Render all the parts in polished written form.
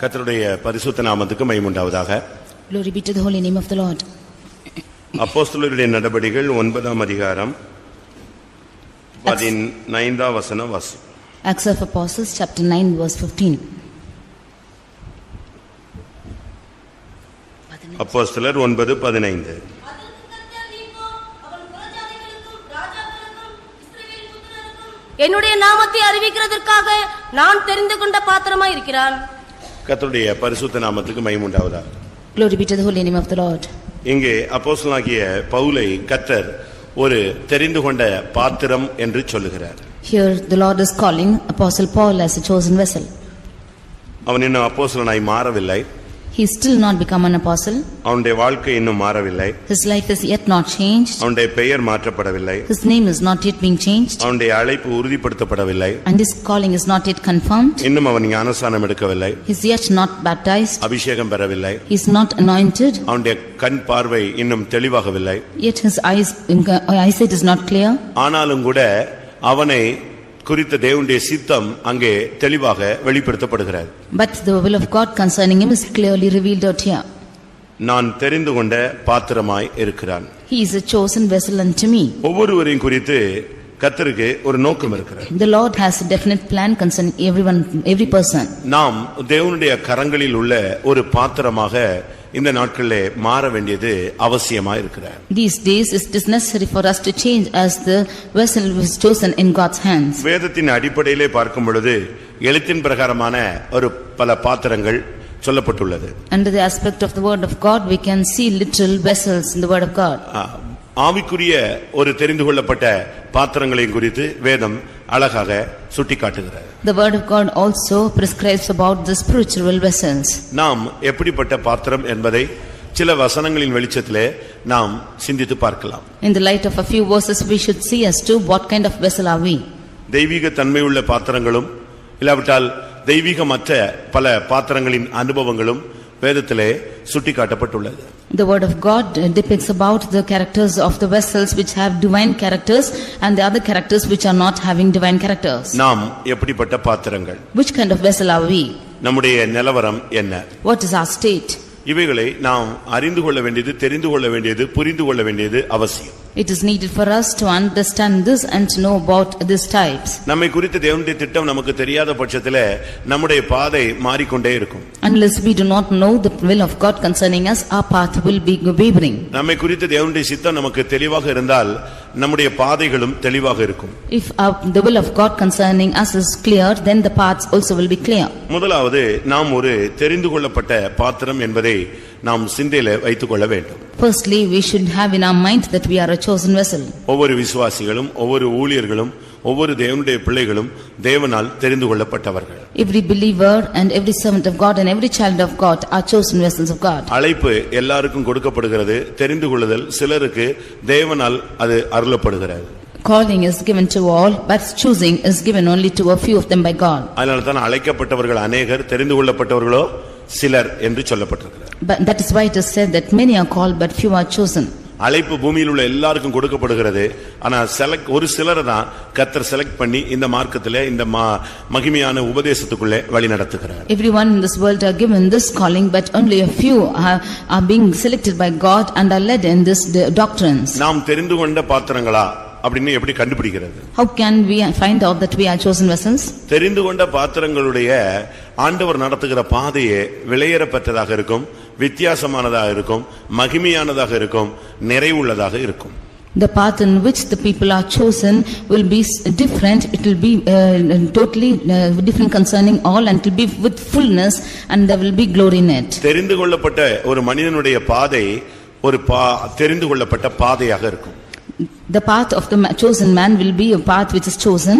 கர்த்தருடைய பரிசுத்த நாமத்துக்கு மகிமை உண்டாவதாக. Glory be to the holy name of the Lord. அப்போஸ்தலருடைய நடபடிகள் 9ஆம் அதிகாரம் 15ஆம் வசனம் வாசி. Acts of Apostles chapter 9 verse 15. அப்போஸ்தலர் 9:15. என்னுடைய நாமத்தை அறிவிக்கிறதற்காக நான் தெரிந்து கொண்ட பாத்திரமாய் இருக்கிறான். கர்த்தருடைய பரிசுத்த நாமத்துக்கு மகிமை உண்டாவதாக. Glory be to the holy name of the Lord. இங்கே அப்போஸ்தலனாகிய பவுலை கர்த்தர் ஒரு தெரிந்து கொண்ட பாத்திரம் என்று சொல்லுகிறார். Here the Lord is calling Apostle Paul as a chosen vessel. அவன் இன்னும் அப்போஸ்தலனாய் மாறவில்லை. He is still not become an apostle. அவனுடைய வாழ்க்கை இன்னும் மாறவில்லை. His life is yet not changed. அவனுடைய பெயர் மாற்றப்படவில்லை. His name is not yet being changed. அவனுடைய அழைப்பு உறுதிப்படுத்தப்படவில்லை. And his calling is not yet confirmed. இன்னும் அவன் ஞானஸ்நானம் எடுக்கவில்லை. He is yet not baptized. அபிஷேகம் பெறவில்லை. He is not anointed. அவனுடைய கண் பார்வை இன்னும் தெளிவாகவில்லை. Yet his eyesight is not clear. ஆனாலும் கூட அவனை குறித்த தேவனுடைய சித்தம் அங்கே தெளிவாக வெளிப்படுத்தப்படுகிறது. But the will of God concerning him is clearly revealed out here. நான் தெரிந்து கொண்ட பாத்திரமாய் இருக்கிறான். He is a chosen vessel unto me. ஒவ்வொருவரையும் குறித்து கர்த்தருக்கு ஒரு நோக்கம் இருக்கிறது. The Lord has a definite plan concerning everyone, every person. நாம் தேவனுடைய கரங்களில் உள்ள ஒரு பாத்திரமாக இந்த நாட்களிலே மாற வேண்டியது அவசியமா இருக்கிறது. These days it is necessary for us to change as the vessel was chosen in God's hands. வேதத்தின் அடிப்படையிலே பார்க்கும் பொழுது எழுத்தின் பிரகாரமான ஒரு பல பாத்திரங்கள் சொல்லப்பட்டுள்ளது. Under the aspect of the word of God we can see literal vessels in the word of God. ஆவிக்குரிய ஒரு தெரிந்து கொள்ளப்பட்ட பாத்திரங்களையும் குறித்து வேதம் அழகாக சுட்டிக்காட்டுகிறது. The word of God also prescribes about the spiritual vessels. நாம் எப்படிப்பட்ட பாத்திரம் என்பதை சில வசனங்களின் வெளிச்சத்திலே நாம் சிந்தித்து பார்க்கலாம். In the light of a few verses we should see as to what kind of vessel are we. தெய்வீக தன்மையுள்ள பாத்திரங்களும் இல்லாவிட்டால் தெய்வீகமற்ற பல பாத்திரங்களின் அனுபவங்களும் வேதத்திலே சுட்டிக்காட்டப்பட்டுள்ளது. The word of God depicts about the characters of the vessels which have divine characters and the other characters which are not having divine characters. நாம் எப்படிப்பட்ட பாத்திரங்கள்? Which kind of vessel are we? நம்முடைய நிலவரம் என்ன? What is our state? இவைகளை நாம் அறிந்து கொள்ள வேண்டியது, தெரிந்து கொள்ள வேண்டியது, புரிந்து கொள்ள வேண்டியது அவசியம். It is needed for us to understand this and to know about these types. நம்மை குறித்து தேவனுடைய திட்டம் நமக்கு தெரியாத பட்சத்திலே நம்முடைய பாதை மாறிக்கொண்டே இருக்கும். Unless we do not know the will of God concerning us, our path will be wavering. நம்மை குறித்து தேவனுடைய சித்தம் நமக்கு தெளிவாக இருந்தால் நம்முடைய பாதைகளும் தெளிவாக இருக்கும். If the will of God concerning us is clear, then the paths also will be clear. முதலாவது நாம் ஒரு தெரிந்து கொள்ளப்பட்ட பாத்திரம் என்பதை நாம் சிந்தையிலே வைத்துக் கொள்ள வேண்டும். Firstly, we should have in our mind that we are a chosen vessel. ஒவ்வொரு விசுவாசிகளும், ஒவ்வொரு ஊழியர்களும், ஒவ்வொரு தேவனுடைய பிள்ளைகளும் தேவனால் தெரிந்து கொள்ளப்பட்டவர்கள். Every believer and every servant of God and every child of God are chosen vessels of God. அழைப்பு எல்லாருக்கும் கொடுக்கப்படுகிறது. தெரிந்து கொள்ளுதல் சிலருக்கு தேவனால் அது அருளப்படுகிறது. Calling is given to all, but choosing is given only to a few of them by God. அதனால தான் அழைக்கப்பட்டவர்கள் அநேகர், தெரிந்து கொள்ளப்பட்டவர்களோ சிலர் என்று சொல்லப்பட்டிருக்கிறது. But that is why it is said that many are called but few are chosen. அழைப்பு பூமியில் உள்ள எல்லாருக்கும் கொடுக்கப்படுகிறது. ஆனா ஒரு சிலரை தான் கர்த்தர் செலக்ட் பண்ணி இந்த மார்க்கத்திலே இந்த மகிமையான உபதேசத்துக்குள்ளே வழி நடத்துகிறார். Everyone in this world are given this calling, but only a few are being selected by God and are led in this doctrines. நாம் தெரிந்து கொண்ட பாத்திரங்களா அப்படின்னு எப்படி கண்டுபிடிக்கிறது? How can we find out that we are chosen vessels? தெரிந்து கொண்ட பாத்திரங்களுடைய ஆண்டவர் நடத்துகிற பாதையே விலையேறப்பட்டதாக இருக்கும், வித்தியாசமானதாக இருக்கும், மகிமையானதாக இருக்கும், நிறைவுள்ளதாக இருக்கும். The path in which the people are chosen will be different. It will be totally different concerning all, and it will be with fullness, and there will be glory in it. தெரிந்து கொள்ளப்பட்ட ஒரு மனிதனுடைய பாதை ஒரு தெரிந்து கொள்ளப்பட்ட பாதையாக இருக்கும். The path of the chosen man will be a path which is chosen.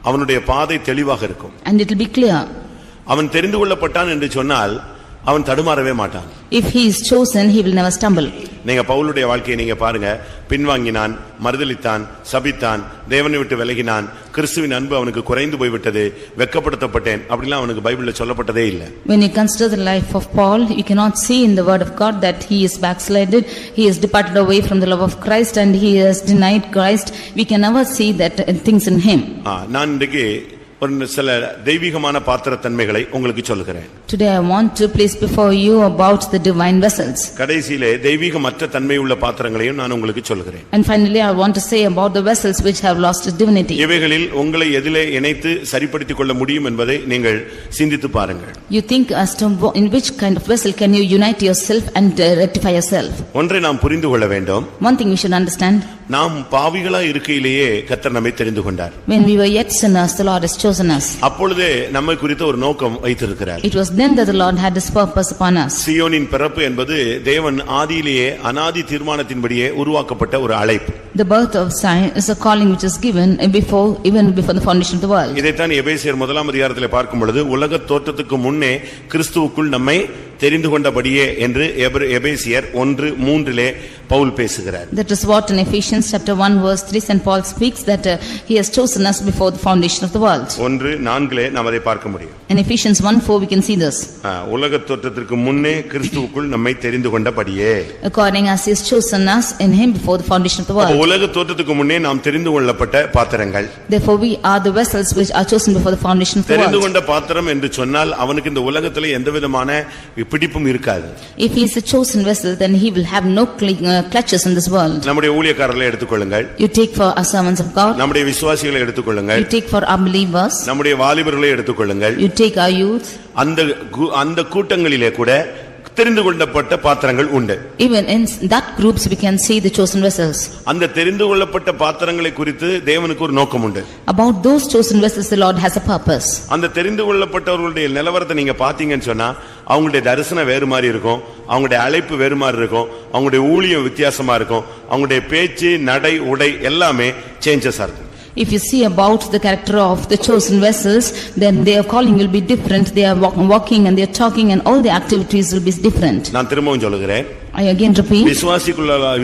அவனுடைய பாதை தெளிவாக இருக்கும். And it will be clear. அவன் தெரிந்து கொள்ளப்பட்டான் என்று சொன்னால் அவன் தடுமாறவே மாட்டான். If he is chosen, he will never stumble. நீங்க பவுலுடைய வாழ்க்கையை நீங்க பாருங்க. பின்வாங்கினான், மறுதலித்தான், சபித்தான், தேவனை விட்டு விலகினான், கிறிஸ்துவின் அன்பு அவனுக்கு குறைந்து போய்விட்டது, வெட்கப்படுத்தப்பட்டேன் அப்படிலாம் அவனுக்கு பைபிள்ல சொல்லப்பட்டதே இல்லை. When you consider the life of Paul, you cannot see in the word of God that he is backslided, he has departed away from the love of Christ and he has denied Christ. We can never see that things in him. நான் இன்றைக்கு ஒரு சில தெய்வீகமான பாத்திரத்தன்மைகளை உங்களுக்கு சொல்லுகிறேன். Today I want to place before you about the divine vessels. கடைசியிலே தெய்வீகமற்ற தன்மையுள்ள பாத்திரங்களையும் நான் உங்களுக்கு சொல்கிறேன். And finally I want to say about the vessels which have lost divinity. இவைகளில் உங்களை எதிலே இணைத்து சரிப்படுத்திக் கொள்ள முடியும் என்பதை நீங்கள் சிந்தித்து பாருங்கள். You think as to in which kind of vessel can you unite yourself and rectify yourself. ஒன்றை நாம் புரிந்து கொள்ள வேண்டும். One thing we should understand. நாம் பாவிகளா இருக்கையிலேயே கர்த்தர் நம்மை தெரிந்து கொண்டார். When we were yet sinners, the Lord has chosen us. அப்பொழுதே நம்மை குறித்த ஒரு நோக்கம் வைத்திருக்கிறார். It was then that the Lord had his purpose upon us. சீயோனின் பிறப்பு என்பது தேவன் ஆதியிலேயே அநாதி தீர்மானத்தின்படியே உருவாக்கப்பட்ட ஒரு அழைப்பு. The birth of Zion is a calling which is given even before the foundation of the world. இதைத்தான் எபேசியர் 1 அதிகாரத்திலே பார்க்கும் பொழுது உலகத் தோற்றத்துக்கு முன்னே கிறிஸ்துவுக்குள் நம்மை தெரிந்து கொண்டபடியே என்று எபேசியர் 1:3 பவுல் பேசுகிறார். That is what in Ephesians chapter 1 verse 3 St. Paul speaks that he has chosen us before the foundation of the world. 1:4 நாம் அதை பார்க்க முடியும். In Ephesians 1:4 we can see this. உலகத் தோற்றத்திற்கு முன்னே கிறிஸ்துவுக்குள் நம்மை தெரிந்து கொண்டபடியே. According as he has chosen us in him before the foundation of the world. உலகத் தோற்றத்துக்கு முன்னே நாம் தெரிந்து கொள்ளப்பட்ட பாத்திரங்கள். Therefore we are the vessels which are chosen before the foundation of the world. தெரிந்து கொண்ட பாத்திரம் என்று சொன்னால் அவனுக்கு இந்த உலகத்திலே எந்தவிதமான பிடிப்பும் இருக்காது. If he is a chosen vessel then he will have no clutches in this world. நம்முடைய ஊழியக்காரர்களை எடுத்துக்கொள்ளுங்கள். You take for our servants of God. நம்முடைய விசுவாசிகளை எடுத்துக்கொள்ளுங்கள். You take for our believers. நம்முடைய வாலிபர்களை எடுத்துக்கொள்ளுங்கள். You take our youth. அந்த கூட்டங்களிலே கூட தெரிந்து கொள்ளப்பட்ட பாத்திரங்கள் உண்டு. Even in that groups we can see the chosen vessels. அந்த தெரிந்து கொள்ளப்பட்ட பாத்திரங்களை குறித்து தேவனுக்கு ஒரு நோக்கம் உண்டு. About those chosen vessels the Lord has a purpose. அந்த தெரிந்து கொள்ளப்பட்டவர்களுடைய நிலவரத்தை நீங்க பாத்தீங்கன்னு சொன்னா அவங்களுடைய தரிசனம் வேறு மாதிரி இருக்கும், அவங்களுடைய அழைப்பு வேறு மாதிரி இருக்கும், அவங்களுடைய ஊழியம் வித்தியாசமா இருக்கும், அவங்களுடைய பேச்சு நடை உடை எல்லாமே சேஞ்சஸா இருக்கும். If you see about the character of the chosen vessels, then their calling will be different. They are walking and they are talking and all the activities will be different. நான் திரும்பவும் சொல்லுகிறேன். I again repeat.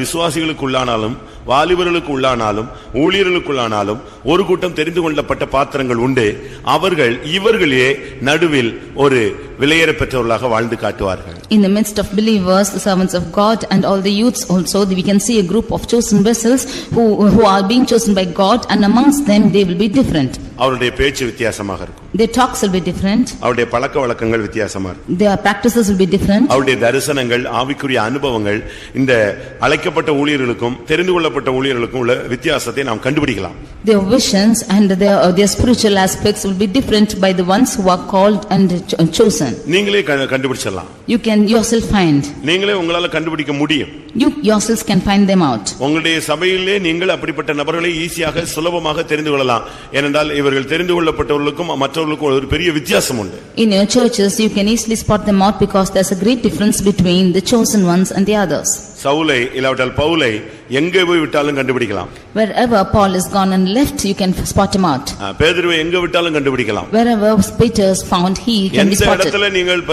விசுவாசிகளுக்குள்ளானாலும் வாலிபர்களுக்கு உள்ளானாலும் ஊழியர்களுக்குள்ளானாலும் ஒரு கூட்டம் தெரிந்து கொள்ளப்பட்ட பாத்திரங்கள் உண்டு. அவர்கள் இவர்களே நடுவில் ஒரு விலையேற பெற்றவர்களாக வாழ்ந்து காட்டுவார்கள். In the midst of believers, the servants of God and all the youths also, we can see a group of chosen vessels who are being chosen by God, and amongst them they will be different. அவருடைய பேச்சு வித்தியாசமாக இருக்கும். Their talks will be different. அவருடைய பழக்க வழக்கங்கள் வித்தியாசமா இருக்கும். Their practices will be different. அவருடைய தரிசனங்கள் ஆவிக்குரிய அனுபவங்கள் இந்த அழைக்கப்பட்ட ஊழியர்களுக்கும் தெரிந்து கொள்ளப்பட்ட ஊழியர்களுக்கும் உள்ள வித்தியாசத்தை நாம் கண்டுபிடிக்கலாம். Their visions and their spiritual aspects will be different by the ones who are called and chosen. நீங்களே கண்டுபிடிச்சிடலாம். You can yourself find. நீங்களே உங்களால கண்டுபிடிக்க முடியும். You yourselves can find them out. உங்களுடைய சபையிலே நீங்கள் அப்படிப்பட்ட நபர்களை ஈஸியாக சுலபமாக தெரிந்து கொள்ளலாம். ஏனென்றால் இவர்கள் தெரிந்து கொள்ளப்பட்டவர்களுக்கும் மற்றவர்களுக்கும் ஒரு பெரிய வித்தியாசம் உண்டு. In your churches you can easily spot them out because there's a great difference between the chosen ones and the others. சவுலை இல்லாவிட்டால் பவுலை எங்கே போய் விட்டாலும் கண்டுபிடிக்கலாம். Wherever Paul is gone and left, you can spot him out. பேதுருவை எங்க விட்டாலும் கண்டுபிடிக்கலாம். Wherever Peter is found, he can be spotted. எந்த இடத்துல நீங்கள்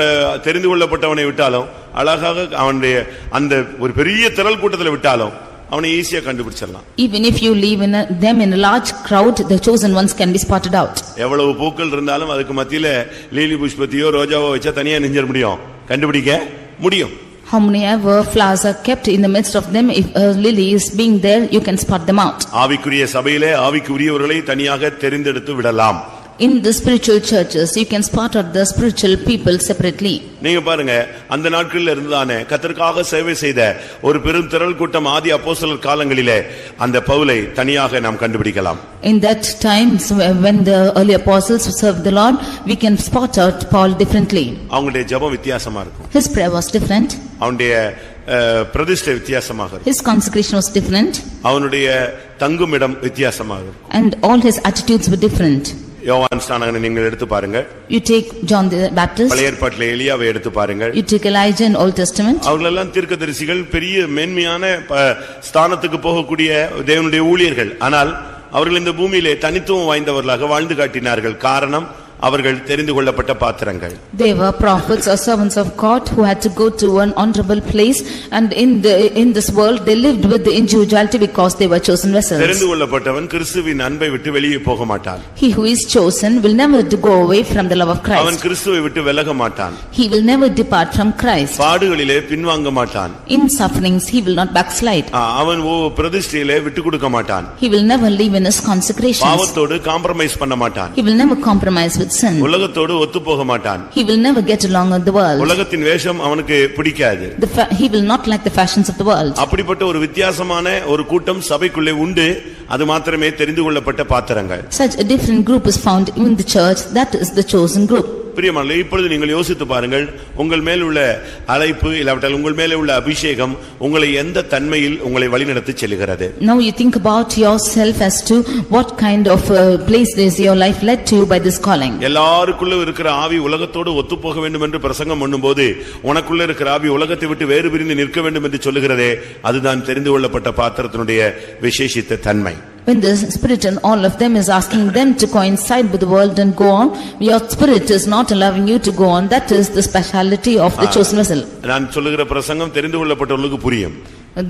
தெரிந்து கொள்ளப்பட்டவனை விட்டாலும் அழகாக அவனுடைய அந்த ஒரு பெரிய திரள் கூட்டத்தில் விட்டாலும் அவனை ஈஸியா கண்டுபிடிச்சிடலாம். Even if you leave them in a large crowd, the chosen ones can be spotted out. எவ்வளவு பூக்கள் இருந்தாலும் அதுக்கு மத்தியில லீலி புஷ்பத்தையோ ரோஜாவோ வச்சா தனியா நெஞ்சிட முடியும், கண்டுபிடிக்க முடியும். How many ever flowers are kept in the midst of them, if a lily is being there, you can spot them out. ஆவிக்குரிய சபையிலே ஆவிக்குரியவர்களை தனியாக தெரிந்தெடுத்து விடலாம். In the spiritual churches, you can spot out the spiritual people separately. நீங்க பாருங்க, அந்த நாட்களில் இருந்ததானே கர்த்தருக்காக சேவை செய்த ஒரு பெரும் திரள் கூட்டம் ஆதி அப்போஸ்தலர் காலங்களிலே அந்த பவுலை தனியாக நாம் கண்டுபிடிக்கலாம். In that time when the early apostles served the Lord, we can spot out Paul differently. அவங்களுடைய ஜெபம் வித்தியாசமா இருக்கும். His prayer was different. அவனுடைய பிரதிஷ்டை வித்தியாசமாக இருக்கும். His consecration was different. அவனுடைய தங்குமிடம் வித்தியாசமாக இருக்கும். And all his attitudes were different. யோவான் ஸ்நானகனை நீங்கள் எடுத்து பாருங்க. You take John the Baptist. பழைய ஏற்பாட்டிலே எலியாவை எடுத்து பாருங்க. You take Elijah in Old Testament. அவர்களெல்லாம் தீர்க்கதரிசிகள், பெரிய மேன்மையான ஸ்தானத்துக்கு போகக்கூடிய தேவனுடைய ஊழியர்கள். ஆனால் அவர்கள் இந்த பூமியிலே தனித்துவம் வாய்ந்தவர்களாக வாழ்ந்து காட்டினார்கள். காரணம் அவர்கள் தெரிந்து கொள்ளப்பட்ட பாத்திரங்கள். They were prophets or servants of God who had to go to an honorable place, and in this world they lived with the individuality because they were chosen vessels. தெரிந்து கொள்ளப்பட்டவன் கிறிஸ்துவின் அன்பை விட்டு வெளியே போக மாட்டான். He who is chosen will never go away from the love of Christ. அவன் கிறிஸ்துவை விட்டு விலக மாட்டான். He will never depart from Christ. பாடுகளிலே பின்வாங்க மாட்டான். In sufferings he will not backslide. அவன் பிரதிஷ்டையிலே விட்டு கொடுக்க மாட்டான். He will never leave in his consecration. பாவத்தோடு காம்ப்ரமைஸ் பண்ண மாட்டான். He will never compromise with sin. உலகத்தோடு ஒத்துப்போக மாட்டான். He will never get along with the world. உலகத்தின் வேஷம் அவனுக்கு பிடிக்காது. He will not like the fashions of the world. அப்படிப்பட்ட ஒரு வித்தியாசமான ஒரு கூட்டம் சபைக்குள்ளே உண்டு. அது மாத்திரமே தெரிந்து கொள்ளப்பட்ட பாத்திரங்கள். Such a different group is found in the church. That is the chosen group. பிரியமானவர்களே, இப்பொழுது நீங்கள் யோசித்து பாருங்கள், உங்கள் மேல் உள்ள அழைப்பு இல்லாவிட்டால் உங்கள் மேலே உள்ள அபிஷேகம் உங்களை எந்த தன்மையில் உங்களை வழிநடத்தி செல்கிறது. Now you think about yourself as to what kind of place is your life led to by this calling. எல்லாருக்குள்ள இருக்கிற ஆவி உலகத்தோடு ஒத்துப்போக வேண்டும் என்று பிரசங்கம் பண்ணும்போது உனக்குள்ள இருக்கிற ஆவி உலகத்தை விட்டு வேறு பிரிந்து நிற்க வேண்டும் என்று சொல்லுகிறதே, அதுதான் தெரிந்து கொள்ளப்பட்ட பாத்திரத்தினுடைய விசேஷித்த தன்மை. When the spirit and all of them is asking them to coincide with the world and go on, your spirit is not allowing you to go on. That is the speciality of the chosen vessel. நான் சொல்லுகிற பிரசங்கம் தெரிந்து கொள்ளப்பட்டவர்களுக்கு புரியும்.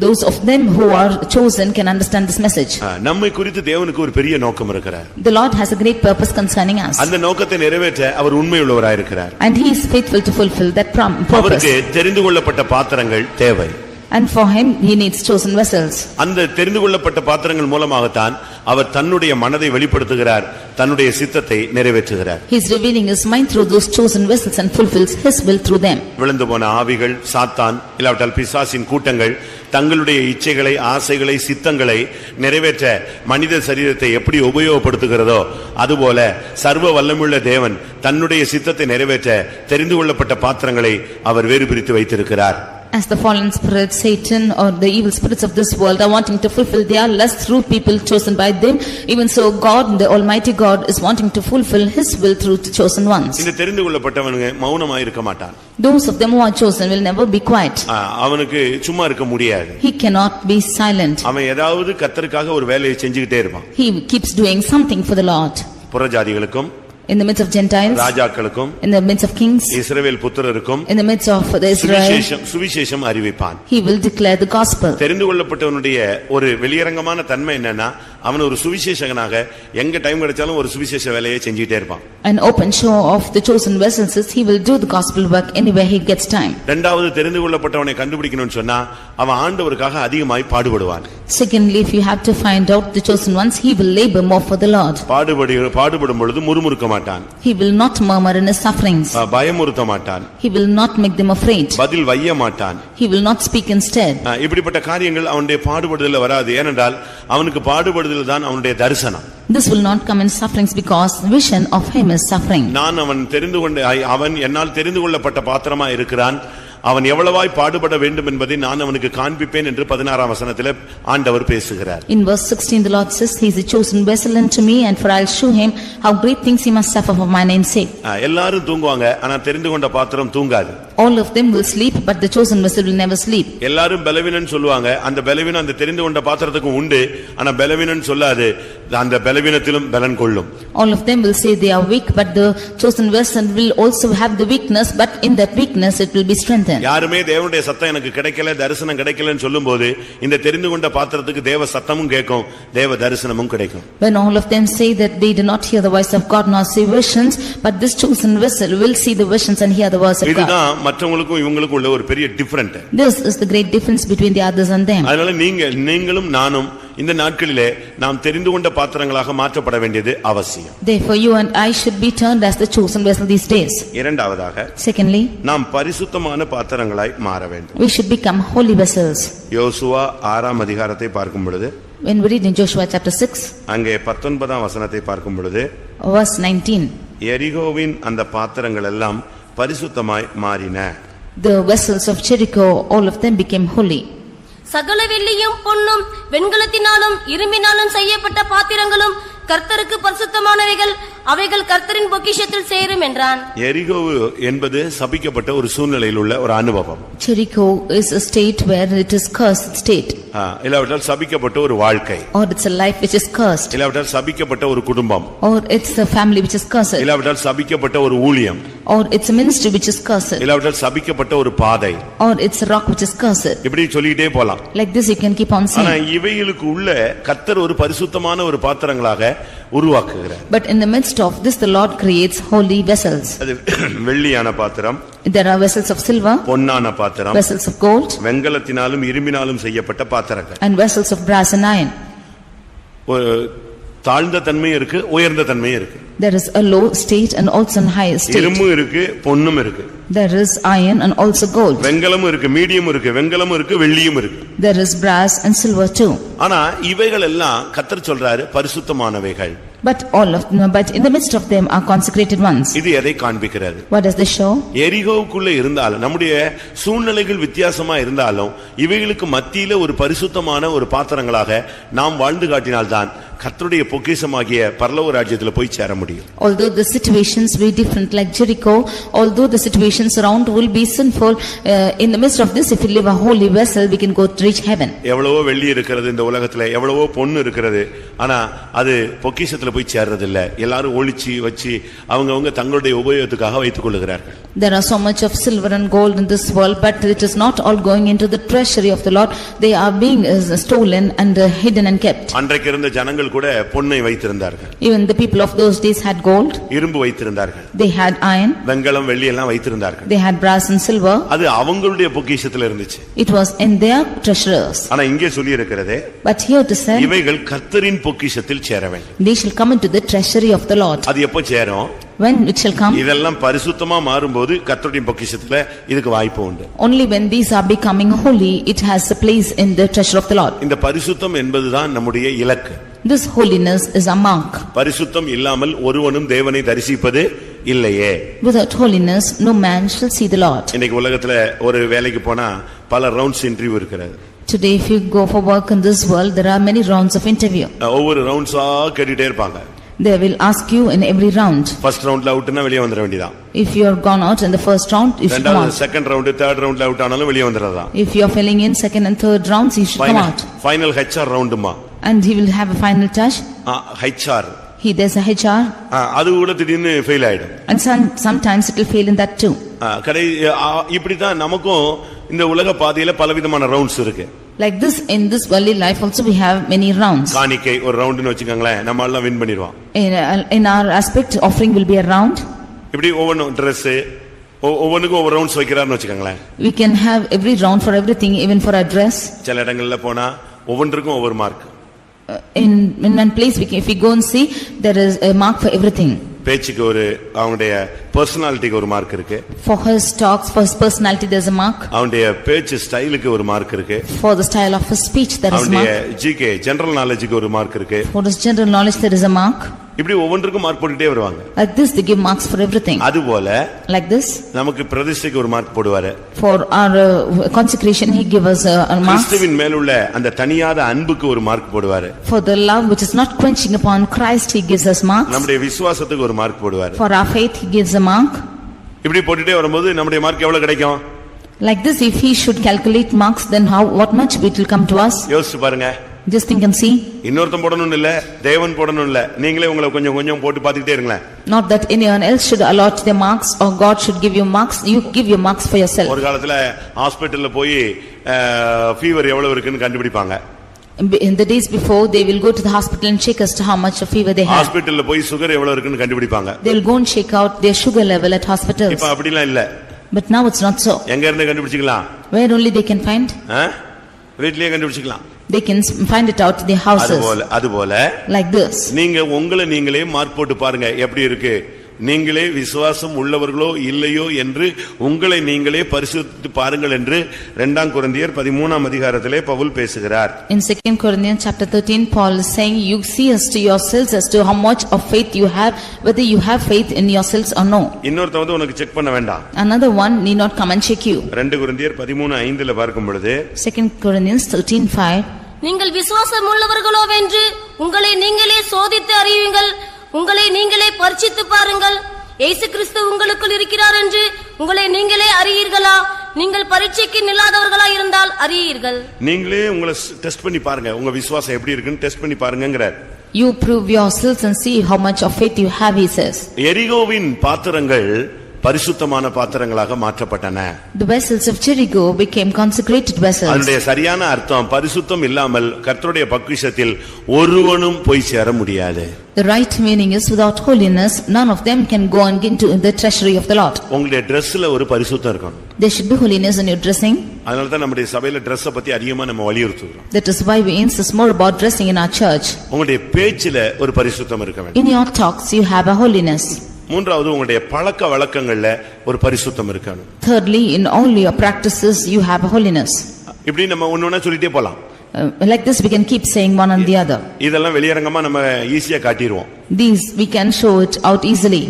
Those of them who are chosen can understand this message. நம்மை குறித்து தேவனுக்கு ஒரு பெரிய நோக்கம் இருக்கிறார். The Lord has a great purpose concerning us. அந்த நோக்கத்தை நிறைவேற்ற அவர் உண்மையுள்ளவராய் இருக்கிறார். And he is faithful to fulfill that purpose. அவருக்கு தெரிந்து கொள்ளப்பட்ட பாத்திரங்கள் தேவை. And for him he needs chosen vessels. அந்த தெரிந்து கொள்ளப்பட்ட பாத்திரங்கள் மூலமாகத்தான் அவர் தன்னுடைய மனதை வெளிப்படுத்துகிறார், தன்னுடைய சித்தத்தை நிறைவேற்றுகிறார். He is revealing his mind through those chosen vessels and fulfills his will through them. விழுந்து போன ஆவிகள், சாத்தான் இல்லாவிட்டால் பிசாசின் கூட்டங்கள் தங்களுடைய இச்சைகளை, ஆசைகளை, சித்தங்களை நிறைவேற்ற மனித சரீரத்தை எப்படி உபயோகப்படுத்துகிறதோ அதுபோல சர்வ வல்லமையுள்ள தேவன் தன்னுடைய சித்தத்தை நிறைவேற்ற தெரிந்து கொள்ளப்பட்ட பாத்திரங்களை அவர் வேறு பிரித்து வைத்திருக்கிறார். As the fallen spirit, Satan or the evil spirits of this world are wanting to fulfill their lust through people chosen by them, even so God, the Almighty God, is wanting to fulfill His will through the chosen ones. இந்த தெரிந்து கொள்ளப்பட்டவனுங்க மௌனமாய் இருக்க மாட்டான். Those of them who are chosen will never be quiet. அவனுக்கு சும்மா இருக்க முடியாது. He cannot be silent. அவன் ஏதாவது கர்த்தருக்காக ஒரு வேலையை செஞ்சுக்கிட்டே இருப்பான். He keeps doing something for the Lord. புறஜாதிகளுக்கும் in the midst of Gentiles, ராஜாக்களுக்கும் in the midst of kings, Israel புத்திரருக்கும் in the midst of the Israel, சுவிசேஷம் அறிவிப்பான். he will declare the gospel. தெரிந்து கொள்ளப்பட்டவனுடைய ஒரு வெளியரங்கமான தன்மை என்னன்னா, அவன் ஒரு சுவிசேஷகனாக எங்க டைம் கிடைச்சாலும் ஒரு சுவிசேஷ வேலையை செஞ்சிட்டே இருப்பான். An open show of the chosen vessels is he will do the gospel work anywhere he gets time. இரண்டாவது தெரிந்து கொள்ளப்பட்டவனை கண்டுபிடிக்கணும்னு சொன்னா அவன் ஆண்டவருக்காக அதிகமாய் பாடுபடுவான். Secondly, if you have to find out the chosen ones, he will labor more for the Lord. பாடுபடும் பொழுது முறுமுறுக்க மாட்டான். He will not murmur in his sufferings. பயமுறுத்த மாட்டான். He will not make them afraid. பதில் வைய மாட்டான். He will not speak instead. இப்படிப்பட்ட காரியங்கள் அவனுடைய பாடுபடுதல்ல வராது. ஏனென்றால் அவனுக்கு பாடுபடுதல் தான் அவனுடைய தரிசனம். This will not come in sufferings because vision of him is suffering. அவன் என்னால் தெரிந்து கொள்ளப்பட்ட பாத்திரமா இருக்கிறான். அவன் எவ்வளவாய் பாடுபட வேண்டும் என்பதை நான் அவனுக்கு காண்பிப்பேன் என்று 16ஆம் வசனத்திலே ஆண்டவர் பேசுகிறார். In verse 16 the Lord says, he is a chosen vessel unto me, and for I will show him how great things he must suffer for my name's sake. எல்லாரும் தூங்குவாங்க, ஆனா தெரிந்து கொண்ட பாத்திரம் தூங்காது. All of them will sleep, but the chosen vessel will never sleep. எல்லாரும் பலவீனன் சொல்லுவாங்க, அந்த பலவீனம் அந்த தெரிந்து கொண்ட பாத்திரத்துக்கு உண்டு, ஆனா பலவீனன் சொல்லாது, அந்த பலவீனத்திலும் பலன் கொள்ளும். All of them will say they are weak, but the chosen vessel will also have the weakness, but in that weakness it will be strengthened. யாருமே தேவனுடைய சத்தம் எனக்கு கிடைக்கல, தரிசனம் கிடைக்கலன்னு சொல்லும்போது இந்த தெரிந்து கொண்ட பாத்திரத்துக்கு தேவ சத்தமும் கேட்கும், தேவ தரிசனமும் கிடைக்கும். When all of them say that they do not hear the voice of God nor see visions, but this chosen vessel will see the visions and hear the voice of God. இதுதான் மற்றவங்களுக்கும் இவங்களுக்கும் உள்ள ஒரு பெரிய different. This is the great difference between the others and them. அதனால நீங்களும் நானும் இந்த நாட்களிலே நாம் தெரிந்து கொண்ட பாத்திரங்களாக மாற்றப்பட வேண்டியது அவசியம். Therefore you and I should be turned as the chosen vessel these days. இரண்டாவதாக, secondly, நாம் பரிசுத்தமான பாத்திரங்களாய் மாற வேண்டும். we should become holy vessels. யோசுவா 6ஆம் அதிகாரத்தை பார்க்கும் பொழுது, when we read in Joshua chapter 6, அங்கே 19ஆம் வசனத்தை பார்க்கும் பொழுது, verse 19, எரிகோவின் அந்த பாத்திரங்கள் எல்லாம் பரிசுத்தமாய் மாறின. The vessels of Jericho, all of them became holy. சகல வெள்ளியும் பொன்னும் வெண்கலத்தினாலும் இரும்பினாலும் செய்யப்பட்ட பாத்திரங்களும் கர்த்தருக்கு பரிசுத்தமானவைகள், அவைகள் கர்த்தரின் பொக்கிஷத்தில் சேரும் என்றான். எரிகோ என்பது சபிக்கப்பட்ட ஒரு சூழ்நிலையில் உள்ள ஒரு அனுபவம். Jericho is a state where it is cursed state. இல்லாவிட்டால் சபிக்கப்பட்ட ஒரு வாழ்க்கை. Or it's a life which is cursed. இல்லாவிட்டால் சபிக்கப்பட்ட ஒரு குடும்பம். Or it's a family which is cursed. இல்லாவிட்டால் சபிக்கப்பட்ட ஒரு ஊழியம். Or it's a ministry which is cursed. இல்லாவிட்டால் சபிக்கப்பட்ட ஒரு பாதை. Or it's a rock which is cursed. இப்படி சொல்லிட்டே போலாம். Like this you can keep on saying. ஆனா இவைகளுக்கு உள்ள கர்த்தர் ஒரு பரிசுத்தமான ஒரு பாத்திரங்களாக உருவாக்குகிறார். But in the midst of this the Lord creates holy vessels. அது வெள்ளியான பாத்திரம், there are vessels of silver, பொன்னான பாத்திரம், vessels of gold, வெண்கலத்தினாலும் இரும்பினாலும் செய்யப்பட்ட பாத்திரங்கள், and vessels of brass and iron. தாழ்ந்த தன்மையும் இருக்கு, உயர்ந்த தன்மையும் இருக்கு. There is a low state and also a high state. இரும்பு இருக்கு, பொன்னும் இருக்கு. There is iron and also gold. வெங்கலமும் இருக்கு, மீடியம் இருக்கு, வெங்கலமும் இருக்கு, வெள்ளியும் இருக்கு. There is brass and silver too. ஆனா இவைகள் எல்லாம் கர்த்தர் சொல்றாரு பரிசுத்தமானவைகள். But in the midst of them are consecrated ones. இது எதை காண்பிக்கிறது? What does this show? எரிகோவுக்குள்ள இருந்தாலும் நம்முடைய சூழ்நிலைகள் வித்தியாசமா இருந்தாலும் இவைகளுக்கு மத்தியில ஒரு பரிசுத்தமான ஒரு பாத்திரங்களாக நாம் வாழ்ந்து காட்டினால்தான் கர்த்தருடைய பொக்கிஷமாகிய பரலோக ராஜ்யத்துல போய் சேர முடியும். Although the situations be different like Jericho, although the situations around will be sinful, in the midst of this if we live a holy vessel we can go to reach heaven. எவ்வளவோ வெள்ளி இருக்கிறது இந்த உலகத்துல, எவ்வளவோ பொன்னு இருக்கிறது, ஆனா அது பொக்கிஷத்துல போய் சேர்றது இல்ல. எல்லாரும் ஒளிச்சு வச்சு அவங்கவங்க தங்களுடைய உபயோகத்துக்காக வைத்துக் கொள்ளுகிறார்கள். There are so much of silver and gold in this world, but it is not all going into the treasury of the Lord. They are being stolen and hidden and kept. அன்றைக்கு இருந்த ஜனங்கள் கூட பொன்னை வைத்திருந்தார்கள். Even the people of those days had gold. இரும்பு வைத்திருந்தார்கள். They had iron. வெங்கலம் வெள்ளி எல்லாம் வைத்திருந்தார்கள். They had brass and silver. அது அவங்களுடைய பொக்கிஷத்துல இருந்துச்சு. It was in their treasures. ஆனா இங்கே சொல்லி இருக்கிறதே, But here to say, இவைகள் கர்த்தரின் பொக்கிஷத்தில் சேர வேண்டும். they shall come into the treasury of the Lord. அது எப்போ சேரும்? When it shall come? இதெல்லாம் பரிசுத்தமா மாறும்போது கர்த்தருடைய பொக்கிஷத்துல இதுக்கு வாய்ப்பு உண்டு. Only when these are becoming holy, it has a place in the treasure of the Lord. இந்த பரிசுத்தம் என்பதுதான் நம்முடைய இலக்கு. This holiness is a mark. பரிசுத்தம் இல்லாமல் ஒருவனும் தேவனை தரிசிப்பது இல்லையே. Without holiness, no man shall see the Lord. இன்னைக்கு உலகத்துல ஒரு வேலைக்கு போனா பல ரவுண்ட்ஸ் இன்டர்வியூ இருக்கிறது. Today, if you go for work in this world, there are many rounds of interview. ஒவ்வொரு ரவுண்ட்ஸா கேட்டுட்டே இருப்பாங்க. They will ask you in every round. First ரவுண்ட்ல அவுட்னா வெளிய வந்துற வேண்டியதான். If you are gone out in the first round, you should come out. Second round, third ரவுண்ட்ல out ஆனாலும் வெளிய வந்துறதா. If you are filling in second and third rounds, you should come out. Final HR ரவுண்டுமா. And he will have a final touch. HR. There's a HR. அது கூட திடீர்னு fail ஆயிடும். And sometimes it will fail in that too. இப்படி தான் நமக்கும் இந்த உலக பாதையில பலவிதமான ரவுண்ட்ஸ் இருக்கு. Like this, in this worldly life also we have many rounds. காணிக்கை ஒரு ரவுண்ட்னு வெச்சுக்கங்களே, நம்ம எல்லாம் வின் பண்ணிடுவோம். In our aspect, offering will be a round. இப்படி ஒவ்வொரு Dress ஒவ்வொன்றுக்கும் ஒவ்வொரு rounds வைக்கிறார்னு வெச்சுக்கங்களே. We can have every round for everything, even for our dress. சில இடங்கள்ல போனா ஒவ்வொன்றுக்கும் ஒவ்வொரு mark. In one place, if we go and see, there is a mark for everything. பேச்சுக்கு ஒரு அவங்களுடைய பர்சனாலிட்டிக்கு ஒரு மார்க் இருக்கு. For his talks, for his personality, there is a mark. அவங்களுடைய பேச்சு ஸ்டைலுக்கு ஒரு மார்க் இருக்கு. For the style of his speech, there is a mark. அவங்களுடைய ஜிகே ஜெனரல் நாலேஜுக்கு ஒரு மார்க் இருக்கு. For his general knowledge, there is a mark. இப்படி ஒவ்வொன்றுக்கும் மார்க் போட்டுட்டே வருவாங்க. Like this, they give marks for everything. அதுபோல like this, நமக்கு பிரதிஷ்டைக்கு ஒரு மார்க் போடுவாரு. For our consecration, he gives us a mark. கிறிஸ்துவின் மேலுள்ள அந்த தனியாத அன்புக்கு ஒரு மார்க் போடுவாரு. For the love which is not quenching upon Christ, he gives us marks. நம்முடைய விசுவாசத்துக்கு ஒரு மார்க் போடுவாரு. For our faith, he gives a mark. இப்படி போட்டுட்டே வரும்போது நம்முடைய மார்க் எவ்வளவு கிடைக்கும்? Like this, if he should calculate marks, then what much it will come to us? யோசிச்சு பாருங்க. Just think and see. இன்னொருத்தன் போடணும் இல்ல, தேவன் போடணும் இல்ல, நீங்களே உங்களை கொஞ்சம் கொஞ்சம் போட்டு பாத்துக்கிட்டே இருங்களேன். Not that anyone else should allot their marks or God should give you marks, you give your marks for yourself. ஒரு காலத்துல ஹாஸ்பிடல்ல போய் ஃபீவர் எவ்வளவு இருக்குன்னு கண்டுபிடிப்பாங்க. In the days before, they will go to the hospital and check as to how much of fever they have. ஹாஸ்பிடல்ல போய் sugar எவ்வளவு இருக்குன்னு கண்டுபிடிப்பாங்க. They will go and check out their sugar level at hospitals. இப்ப அப்படிலாம் இல்ல. But now it's not so. எங்க இருந்து கண்டுபிடிச்சிக்கலாம்? Where only they can find? வீட்லயே கண்டுபிடிச்சிக்கலாம். They can find it out in their houses. அதுபோல like this. நீங்க உங்களை நீங்களே மார்க் போட்டு பாருங்க எப்படி இருக்கு. நீங்களே விசுவாசம் உள்ளவர்களோ இல்லையோ என்று உங்களை நீங்களே பரிசுத்தித்து பாருங்கள் என்று 2 கொரிந்தியர் 13ஆம் அதிகாரத்திலே பவுல் பேசுகிறார். In 2 Corinthians chapter 13, Paul is saying, you see as to yourselves as to how much of faith you have, whether you have faith in yourselves or no. இன்னொருத்த வந்து உனக்கு செக் பண்ண வேண்டாம். Another one need not come and check you. 2 கொரிந்தியர் 13:5ல பார்க்கும் பொழுது 2 Corinthians 13:5, நீங்கள் விசுவாசம் உள்ளவர்களோவென்று உங்களை நீங்களே சோதித்து அறியுங்கள், உங்களை நீங்களே பரீட்சித்து பாருங்கள். இயேசு கிறிஸ்து உங்களுக்குள் இருக்கிறார் என்று உங்களை நீங்களே அறியீர்களா? நீங்கள் பரீட்சைக்கு நில்லாதவர்களா இருந்தால் அறியீர்கள். நீங்களே உங்களை டெஸ்ட் பண்ணி பாருங்க, உங்க விசுவாசம் எப்படி இருக்குன்னு டெஸ்ட் பண்ணி பாருங்கங்கறார். You prove yourselves and see how much of faith you have, he says. எரிகோவின் பாத்திரங்கள் பரிசுத்தமான பாத்திரங்களாக மாற்றப்பட்டன. The vessels of Jericho became consecrated vessels. அதனுடைய சரியான அர்த்தம் பரிசுத்தம் இல்லாமல் கர்த்தருடைய பொக்கிஷத்தில் ஒருவனும் போய் சேர முடியாது. The right meaning is without holiness none of them can go and get into the treasury of the Lord. உங்களுடைய Dressல ஒரு பரிசுத்தம் இருக்கணும். There should be holiness in your dressing. அதனால தான் நம்முடைய சபையில Dress பத்தி அதிகமா நம்ம வலியுறுத்துறோம். That is why we insist more about dressing in our church. உங்களுடைய பேச்சில ஒரு பரிசுத்தம் இருக்க வேண்டும். In your talks you have a holiness. மூன்றாவது உங்களுடைய பழக்க வழக்கங்கள்ல ஒரு பரிசுத்தம் இருக்கணும். Thirdly, in all your practices you have a holiness. இப்படி நம்ம ஒண்ணொண்ணா சொல்லிட்டே போலாம். Like this we can keep saying one and the other. இதெல்லாம் வெளியரங்கமா நம்ம ஈஸியா காட்டிடுவோம். These we can show it out easily.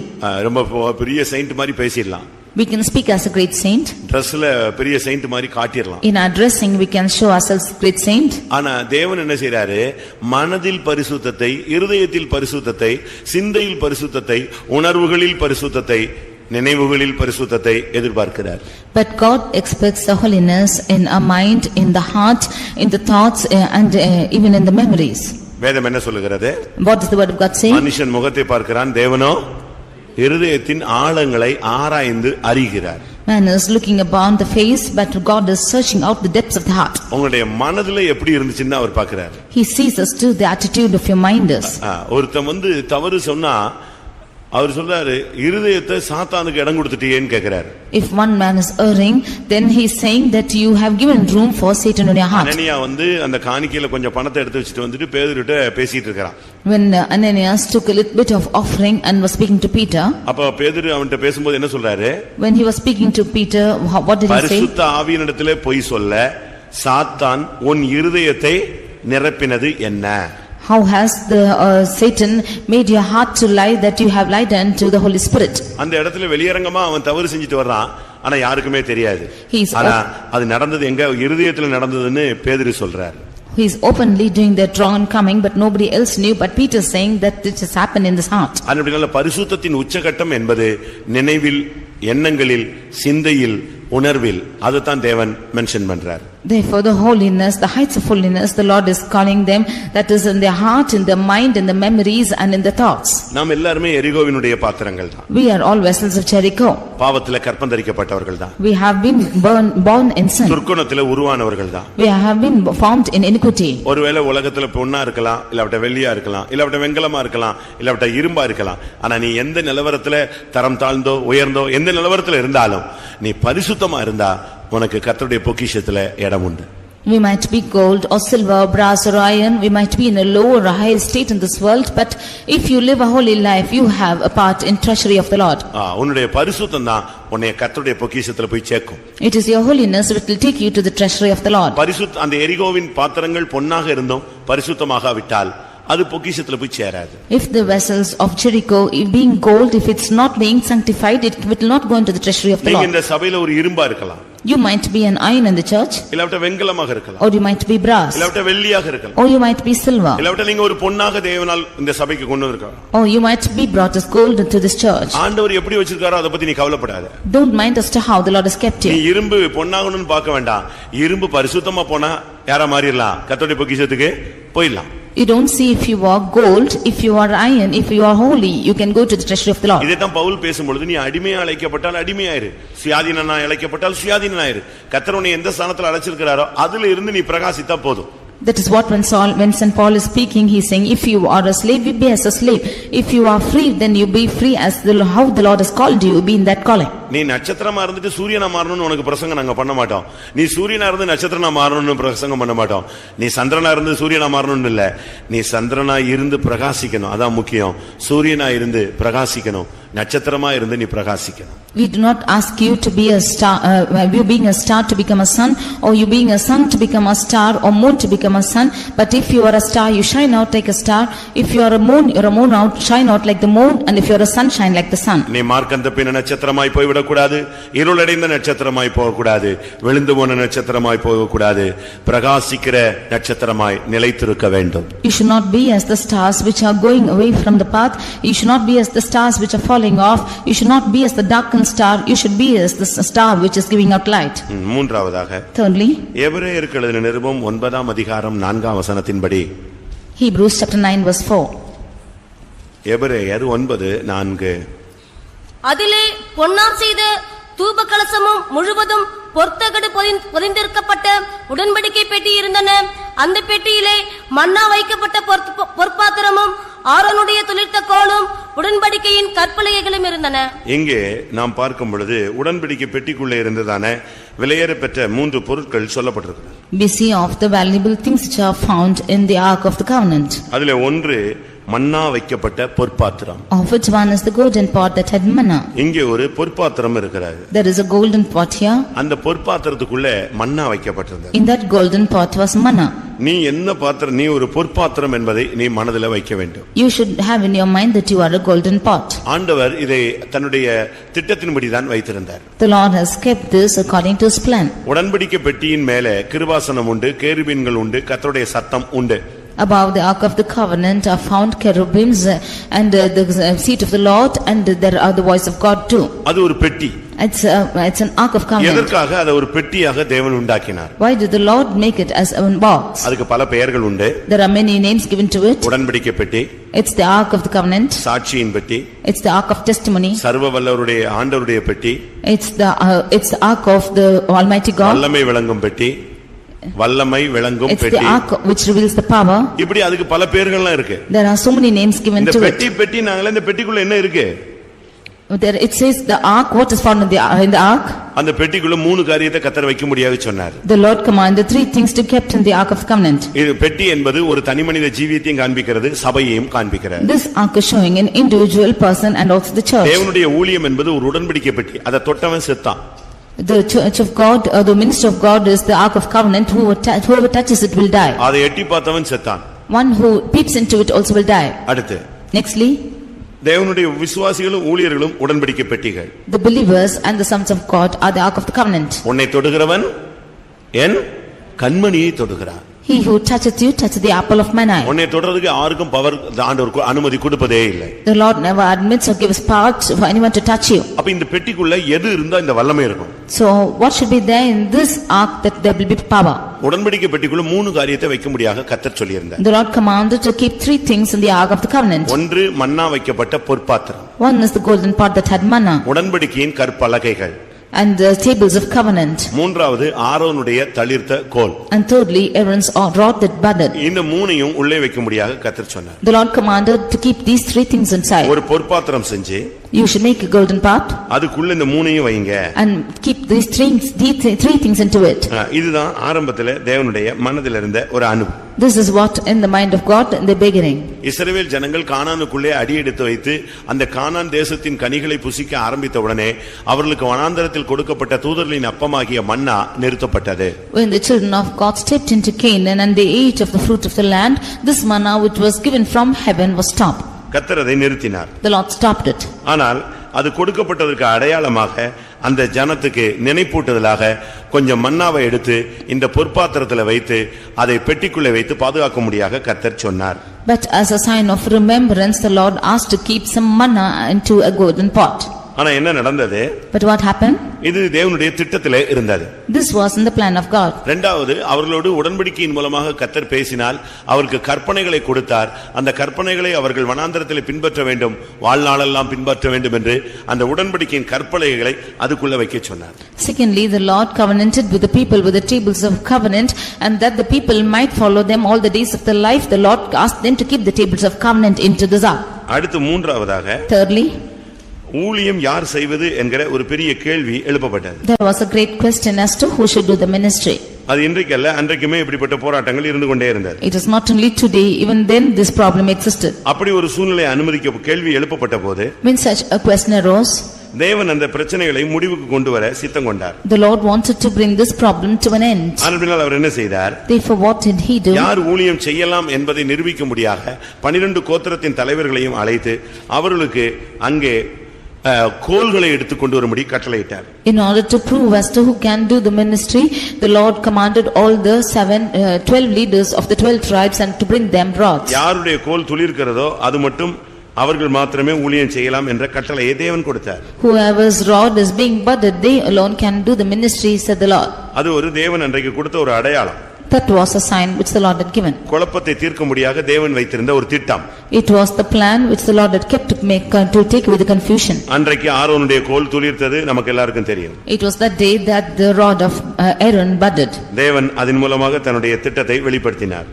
ரொம்ப பெரிய செயின்ட் மாதிரி பேசிடலாம். We can speak as a great saint. Dressல பெரிய செயின்ட் மாதிரி காட்டிடலாம். In our dressing we can show ourselves great saint. ஆனா தேவன் என்ன செய்றாரு? மனதில் பரிசுத்தத்தை, இருதயத்தில் பரிசுத்தத்தை, சிந்தையில் பரிசுத்தத்தை, உணர்வுகளில் பரிசுத்தத்தை, நினைவுகளில் பரிசுத்தத்தை எதிர்பார்க்கிறார். But God expects the holiness in our mind, in the heart, in the thoughts and even in the memories. வேதம் என்ன சொல்லுகிறது? What does the word of God say? மனுஷன் முகத்தை பார்க்கிறான், தேவனோ இருதயத்தின் ஆழங்களை ஆராய்ந்து அறிகிறார். Man is looking upon the face, but God is searching out the depths of the heart. உங்களுடைய மனதிலே எப்படி இருந்துச்சுன்னு அவர் பார்க்கிறார். He sees us to the attitude of your mind is. ஒருத்தன் தவறு சொன்னா அவர் சொல்றாரு, இருதயத்தை சாத்தானுக்கு இடம் கொடுத்துட்டியேன்னு கேக்குறாரு. If one man is erring, then he is saying that you have given room for Satan in your heart. அனனியா அந்த காணிக்கையில கொஞ்சம் பணத்தை எடுத்து வச்சிட்டு வந்துட்டு பேதுருட்ட பேசிட்டு இருக்கான். When Ananias took a little bit of offering and was speaking to Peter, அப்ப பேதுரு அவன்கிட்ட பேசும்போது என்ன சொல்றாரு? when he was speaking to Peter, what did he say? பரிசுத்த ஆவியினிடத்திலே பொய் சொல்ல சாத்தான் உன் இருதயத்தை நிரப்பினது என்ன? How has the Satan made your heart to lie that you have lied unto the Holy Spirit? அந்த இடத்துல வெளியரங்கமா அவன் தவறு செஞ்சிட்டு வர்றான், ஆனா யாருக்குமே தெரியாது. ஆனா அது நடந்தது எங்க இருதயத்துல நடந்ததுன்னு பேதுரு சொல்றார். He is openly doing that wrong and coming, but nobody else knew, but Peter is saying that it has happened in this heart. அப்படினால பரிசுத்தத்தின் உச்சகட்டம் என்பது நினைவில், எண்ணங்களில், சிந்தையில், உணர்வில், அதுதான் தேவன் மென்ஷன் பண்றார். Therefore the holiness, the heights of holiness, the Lord is calling them, that is in their heart, in their mind, in the memories and in the thoughts. நாம் எல்லாரும் எரிகோவினுடைய பாத்திரங்கள் தான். We are all vessels of Jericho. பாவத்திலே கற்பந்தரிக்கப்பட்டவர்கள் தான். We have been born in sin. துர்க்குணத்திலே உருவானவர்கள் தான். We have been formed in iniquity. ஒருவேளை உலகத்துல பொன்னா இருக்கலாம், இல்லாவிட்ட வெள்ளியா இருக்கலாம், இல்லாவிட்ட வெண்கலமா இருக்கலாம், இல்லாவிட்ட இரும்பா இருக்கலாம். ஆனா நீ எந்த நிலவரத்துல தரம் தாழ்ந்தோ உயர்ந்தோ எந்த நிலவரத்துல இருந்தாலும் நீ பரிசுத்தமா இருந்தா உனக்கு கர்த்தருடைய பொக்கிஷத்துல இடம் உண்டு. We might be gold or silver, brass or iron, we might be in a low or a high state in this world, but if you live a holy life, you have a part in treasury of the Lord. உன்னுடைய பரிசுத்தம் தான் உன்னை கர்த்தருடைய பொக்கிஷத்துல போய் சேர்க்கும். It is your holiness which will take you to the treasury of the Lord. அந்த எரிகோவின் பாத்திரங்கள் பொன்னாக இருந்தும் பரிசுத்தமாகாவிட்டால் அது பொக்கிஷத்துல போய் சேராது. If the vessels of Jericho being gold, if it's not being sanctified, it will not go into the treasury of the Lord. நீங்க இந்த சபையில ஒரு இரும்பா இருக்கலாம். You might be an iron in the church, இல்லாவிட்ட வெண்கலமாக இருக்கலாம், or you might be brass, இல்லாவிட்ட வெள்ளியாக இருக்கலாம், or you might be silver, இல்லாவிட்ட நீங்க ஒரு பொன்னாக தேவனால் இந்த சபைக்கு கொண்டு வந்திருக்காங்க, or you might be brought as gold into this church. ஆண்டவர் எப்படி வச்சிருக்காரோ அத பத்தி நீ கவலைப்படாத. Don't mind as to how the Lord has kept you. நீ இரும்பு பொன்னாகணும்னு பார்க்க வேண்டாம். இரும்பு பரிசுத்தமா போனா யாரா மாறிடலாம், கர்த்தருடைய பொக்கிஷத்துக்கு போயிடலாம். You don't see if you are gold, if you are iron, if you are holy, you can go to the treasury of the Lord. இதைத்தான் பவுல் பேசும்பொழுது நீ அடிமையா அழைக்கப்பட்டால் அடிமையாயிரு, சுயாதீனனா அழைக்கப்பட்டால் சுயாதீனனாயிரு. கர்த்தர் உன்னை எந்த ஸ்தானத்துல அழைச்சிருக்கிறாரோ அதுல இருந்து நீ பிரகாசித்தா போதும். That is what when St. Paul is speaking, he is saying, if you are a slave, you be as a slave. If you are free, then you be free as how the Lord has called you, be in that calling. நீ நட்சத்திரமா இருந்துட்டு சூரியனா மாறணும்னு உனக்கு பிரசங்கம் நாங்க பண்ண மாட்டோம். நீ சூரியனா இருந்து நட்சத்திரனா மாறணும்னு பிரசங்கம் பண்ண மாட்டோம். நீ சந்திரனா இருந்து சூரியனா மாறணும்னு இல்ல, நீ சந்திரனா இருந்து பிரகாசிக்கணும், அதான் முக்கியம். சூரியனா இருந்து பிரகாசிக்கணும், நட்சத்திரமா இருந்து நீ பிரகாசிக்கணும். We do not ask you to be a star, you being a star to become a sun, or you being a sun to become a star, or moon to become a sun. But if you are a star, you shine out like a star. If you are a moon, you are a moon out, shine out like the moon. And if you are a sun, shine like the sun. நீ மார்க்கந்த பின்ன நட்சத்திரமாய் போய் விடக்கூடாது, இருளடைந்த நட்சத்திரமாய் போகக்கூடாது, விழுந்து போன நட்சத்திரமாய் போகக்கூடாது, பிரகாசிக்கிற நட்சத்திரமாய் நிலைத்திருக்க வேண்டும். You should not be as the stars which are going away from the path. You should not be as the stars which are falling off. You should not be as the darkened star. You should be as the star which is giving out light. மூன்றாவதாக, thirdly, எபிரேயருக்கு எழுதின நிருபம் 9ஆம் அதிகாரம் 4ஆம் வசனத்தின்படி, Hebrews chapter 9 verse 4. எபிரேயர் 9:4, அதிலே பொன்னார் செய்த தூப கலசமும் முழுவதும் பொற்தகடு பொதிந்திருக்கப்பட்ட உடன்படிக்கை பெட்டி இருந்தன. அந்த பெட்டியிலே மன்னா வைக்கப்பட்ட பொற்பாத்திரமும் ஆரோனுடைய துளிர்த்த கோலும் உடன்படிக்கையின் கற்பலகைகளும் இருந்தன. இங்கே நாம் பார்க்கும் பொழுது உடன்படிக்கை பெட்டிக்குள்ளே இருந்ததான விலையேற பெற்ற 3 பொருட்கள் சொல்லப்பட்டிருக்கிறது. We see of the valuable things which are found in the Ark of the Covenant. அதிலே ஒன்று மன்னா வைக்கப்பட்ட பொற்பாத்திரம். Of which one is the golden pot that had manna. இங்கே ஒரு பொற்பாத்திரம் இருக்கிறது. There is a golden pot here. அந்த பொற்பாத்திரத்துக்குள்ள மன்னா வைக்கப்பட்டிருந்தது. In that golden pot was manna. நீ என்ன பாத்திரம், நீ ஒரு பொற்பாத்திரம் என்பதை நீ மனதில் வைக்க வேண்டும். You should have in your mind that you are a golden pot. ஆண்டவர் இதை தன்னுடைய திட்டத்தின்படி தான் வைத்திருந்தார். The Lord has kept this according to his plan. உடன்படிக்கை பெட்டியின் மேலே கிருபாசனம் உண்டு, கேருபீன்கள் உண்டு, கர்த்தருடைய சத்தம் உண்டு. Above the Ark of the Covenant are found cherubims and the seat of the Lord, and there are the voice of God too. அது ஒரு பெட்டி. It's an Ark of Covenant. எதற்காக அதை ஒரு பெட்டியாக தேவன் உண்டாக்கினார்? Why did the Lord make it as a box? அதுக்கு பல பெயர்கள் உண்டு. There are many names given to it. உடன்படிக்கை பெட்டி, It's the Ark of the Covenant. சாட்சியின் பெட்டி, It's the Ark of Testimony. சர்வ வல்லவருடைய ஆண்டவருடைய பெட்டி, It's the Ark of the Almighty God. வல்லமை விளங்கும் பெட்டி, வல்லமை விளங்கும் It's the பெட்டி. Ark which reveals the power. இப்படி அதுக்கு பல பெயர்கள்லாம் இருக்கு. There are so many names given இந்த to it. பெட்டி நாங்களே இந்த பெட்டிக்குள்ள என்ன இருக்கு? There it says the Ark, what is found in the Ark? அந்த பெட்டிக்குள்ள 3 காரியத்தை கர்த்தர் வைக்க முடியாது சொன்னார். The Lord commanded 3 things to kept in the Ark of the Covenant. இது பெட்டி என்பது ஒரு தனிமனித ஜீவியத்தையும் காண்பிக்கிறது, சபையையும் காண்பிக்கிறது. This Ark is showing an individual person and also the church. தேவனுடைய ஊழியம் என்பது ஒரு உடன்படிக்கை பெட்டி. அதை தொட்டவன் செத்தான். The church of God or the ministry of God is the Ark of Covenant. Whoever touches it will die. அதை எட்டி பார்த்தவன் செத்தான். One who peeps into it also will die. அடுத்து Nextly, தேவனுடைய விசுவாசிகளும் ஊழியர்களும் உடன்படிக்கை பெட்டிகள். the believers and the sons of God are the Ark of the Covenant. உன்னை தொடுகிறவன் என் கண்மணியை தொடுகிறான். He who toucheth you toucheth the apple of mine eye. உன்னை தொடர்றதுக்கு யாருக்கும் power ஆண்டவர் அனுமதி கொடுப்பதே இல்லை. The Lord never admits or gives power for anyone to touch you. அப்ப இந்த பெட்டிக்குள்ள எது இருந்தா இந்த வல்லமை இருக்கும்? So what should be there in this ark that there will be power? உடன்படிக்கை பெட்டிக்குள்ள 3 காரியத்தை வைக்க முடியாக கர்த்தர் சொல்லியிருந்தார். The Lord commanded to keep 3 things in the Ark of the Covenant. ஒன்று மன்னா வைக்கப்பட்ட பொற்பாத்திரம். One is the golden pot that had manna. உடன்படிக்கையின் கற்பலகைகள். And the tables of covenant. மூன்றாவது ஆரோனுடைய தளிர்த்த கோல். And thirdly Aaron's rod that budded. இந்த மூணையும் உள்ளே வைக்க முடியாக கர்த்தர் சொன்னார். The Lord commanded to keep these 3 things inside. ஒரு பொற்பாத்திரம் செஞ்சு You should make a golden pot. அதுக்குள்ள இந்த மூணையும் வைங்க. And keep these 3 things into it. இதுதான் ஆரம்பத்திலே தேவனுடைய மனதில் இருந்த ஒரு அனுபவம். This is what in the mind of God in the beginning. இஸ்ரவேல் ஜனங்கள் கானானுக்குள்ளே அடியெடுத்து வைத்து அந்த கானான் தேசத்தின் கனிகளை புசிக்க ஆரம்பித்த உடனே அவர்களுக்கு வனாந்தரத்தில் கொடுக்கப்பட்ட தூதர்களின் அப்பமாகிய மன்னா நிறுத்தப்பட்டது. When the children of God stepped into Canaan and they ate of the fruit of the land, this manna which was given from heaven was stopped. கர்த்தர் அதை நிறுத்தினார். The Lord stopped it. ஆனால் அது கொடுக்கப்பட்டதற்கு அடையாளமாக அந்த ஜனத்துக்கு நினைப்பூட்டுதலாக கொஞ்சம் மன்னாவை எடுத்து இந்த பொற்பாத்திரத்தில் வைத்து அதை பெட்டிக்குள்ளே வைத்து பாதுகாக்க முடியாக கர்த்தர் சொன்னார். But as a sign of remembrance, the Lord asked to keep some manna into a golden pot. ஆனா என்ன நடந்தது? But what happened? இது தேவனுடைய திட்டத்திலே இருந்தது. This was in the plan of God. இரண்டாவது, அவர்களோடு உடன்படிக்கையின் மூலமாக கர்த்தர் பேசினால் அவருக்கு கற்பனைகளை கொடுத்தார். அந்த கற்பனைகளை அவர்கள் வனாந்தரத்தில் பின்பற்ற வேண்டும், வாழ்நாளெல்லாம் பின்பற்ற வேண்டும் என்று அந்த உடன்படிக்கையின் கற்பனைகளை அதுக்குள்ள வைக்க சொன்னார். Secondly, the Lord covenanted with the people with the tables of covenant, and that the people might follow them all the days of their life. The Lord asked them to keep the tables of covenant into the ark. அடுத்து மூன்றாவதாக, Thirdly, ஊழியம் யார் செய்வது என்கிற ஒரு பெரிய கேள்வி எழுப்பப்பட்டது. there was a great question as to who should do the ministry. அது இன்றைக்கல்ல, அன்றைக்குமே இப்படிப்பட்ட போராட்டங்கள் இருந்து கொண்டே இருந்தது. It is not only today, even then this problem existed. அப்படி ஒரு சூழ்நிலை அனுமதிக்க கேள்வி எழுப்பப்பட்ட போது When such a question arose, தேவன் அந்த பிரச்சனைகளை முடிவுக்கு கொண்டு வர சித்தம் கொண்டார். the Lord wanted to bring this problem to an end. ஆனால் அவர் என்ன செய்தார்? Therefore what did he do? யார் ஊழியம் செய்யலாம் என்பதை நிரூபிக்க முடியாக 12 கோத்திரத்தின் தலைவர்களையும் அழைத்து அவர்களுக்கு அங்கே கோல்களை எடுத்து கொண்டு வரும்படி கட்டளையிட்டார். In order to prove as to who can do the ministry, the Lord commanded all the 12 leaders of the 12 tribes and to bring them rods. யாருடைய கோல் துளிர்க்கிறதோ அது மட்டும் அவர்கள் மாத்திரமே ஊழியம் செய்யலாம் என்ற கட்டளையை தேவன் கொடுத்தார். Whoever's rod is being budded, they alone can do the ministry, said the Lord. அது ஒரு தேவன் அன்றைக்கு கொடுத்த ஒரு அடையாளம். That was a sign which the Lord had given. குழப்பத்தை தீர்க்கும்படியாக தேவன் வைத்திருந்த ஒரு திட்டம். It was the plan which the Lord had kept to take away the confusion. அன்றைக்கு ஆரோனுடைய கோல் துளிர்த்தது நமக்கு எல்லாருக்கும் தெரியும். It was that day that the rod of Aaron budded. தேவன் அதன் மூலமாக தன்னுடைய திட்டத்தை வெளிப்படுத்தினார்.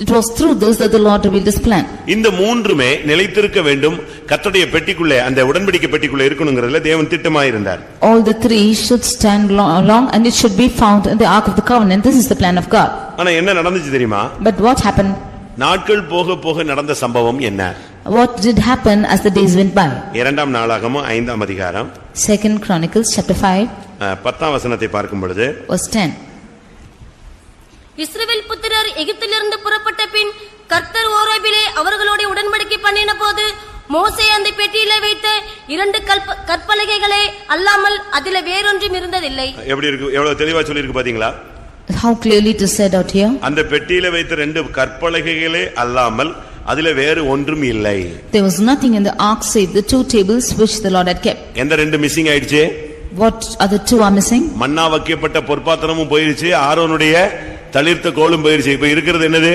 It was through this that the Lord revealed his plan. இந்த மூன்றுமே நிலைத்திருக்க வேண்டும், கர்த்தருடைய பெட்டிக்குள்ளே அந்த உடன்படிக்கை பெட்டிக்குள்ளே இருக்கணும்ங்கறதுல தேவன் திட்டமாய் இருந்தார். All the three should stand long and it should be found in the ark of the covenant. This is the plan of God. ஆனா என்ன நடந்துச்சு தெரியுமா? But what happened? நாட்கள் போக போக நடந்த சம்பவம் என்ன? What did happen as the days went by? இரண்டாம் நாளாகமம் 5ஆம் அதிகாரம் 2 Chronicles chapter 5 10ஆம் வசனத்தை பார்க்கும் பொழுது verse 10. இஸ்ரவேல் புத்திரர் எகிப்திலிருந்து புறப்பட்ட பின் கர்த்தர் ஓரேபிலே அவர்களோடு உடன்படிக்கை பண்ணின போது மோசே அந்த பெட்டியிலே வைத்த 2 கற்பலகைகளே அல்லாமல் அதிலே வேறொன்றும் இருந்ததில்லை. எப்படி இருக்கு, எவ்வளவு தெளிவா சொல்லி இருக்கு பாத்தீங்களா? How clearly it is said out here. அந்த பெட்டியிலே வைத்த 2 கற்பலகைகளே அல்லாமல் அதிலே வேறு ஒன்றும் இல்லை. There was nothing in the ark save the 2 tables which the Lord had kept. எந்த 2 மிஸ்ஸிங் ஆயிடுச்சு? What other 2 are missing? மன்னா வைக்கப்பட்ட பொற்பாத்திரமும் போயிருச்சு, ஆரோனுடைய தளிர்த்த கோலும் போயிருச்சு. இப்ப இருக்கிறது என்னது?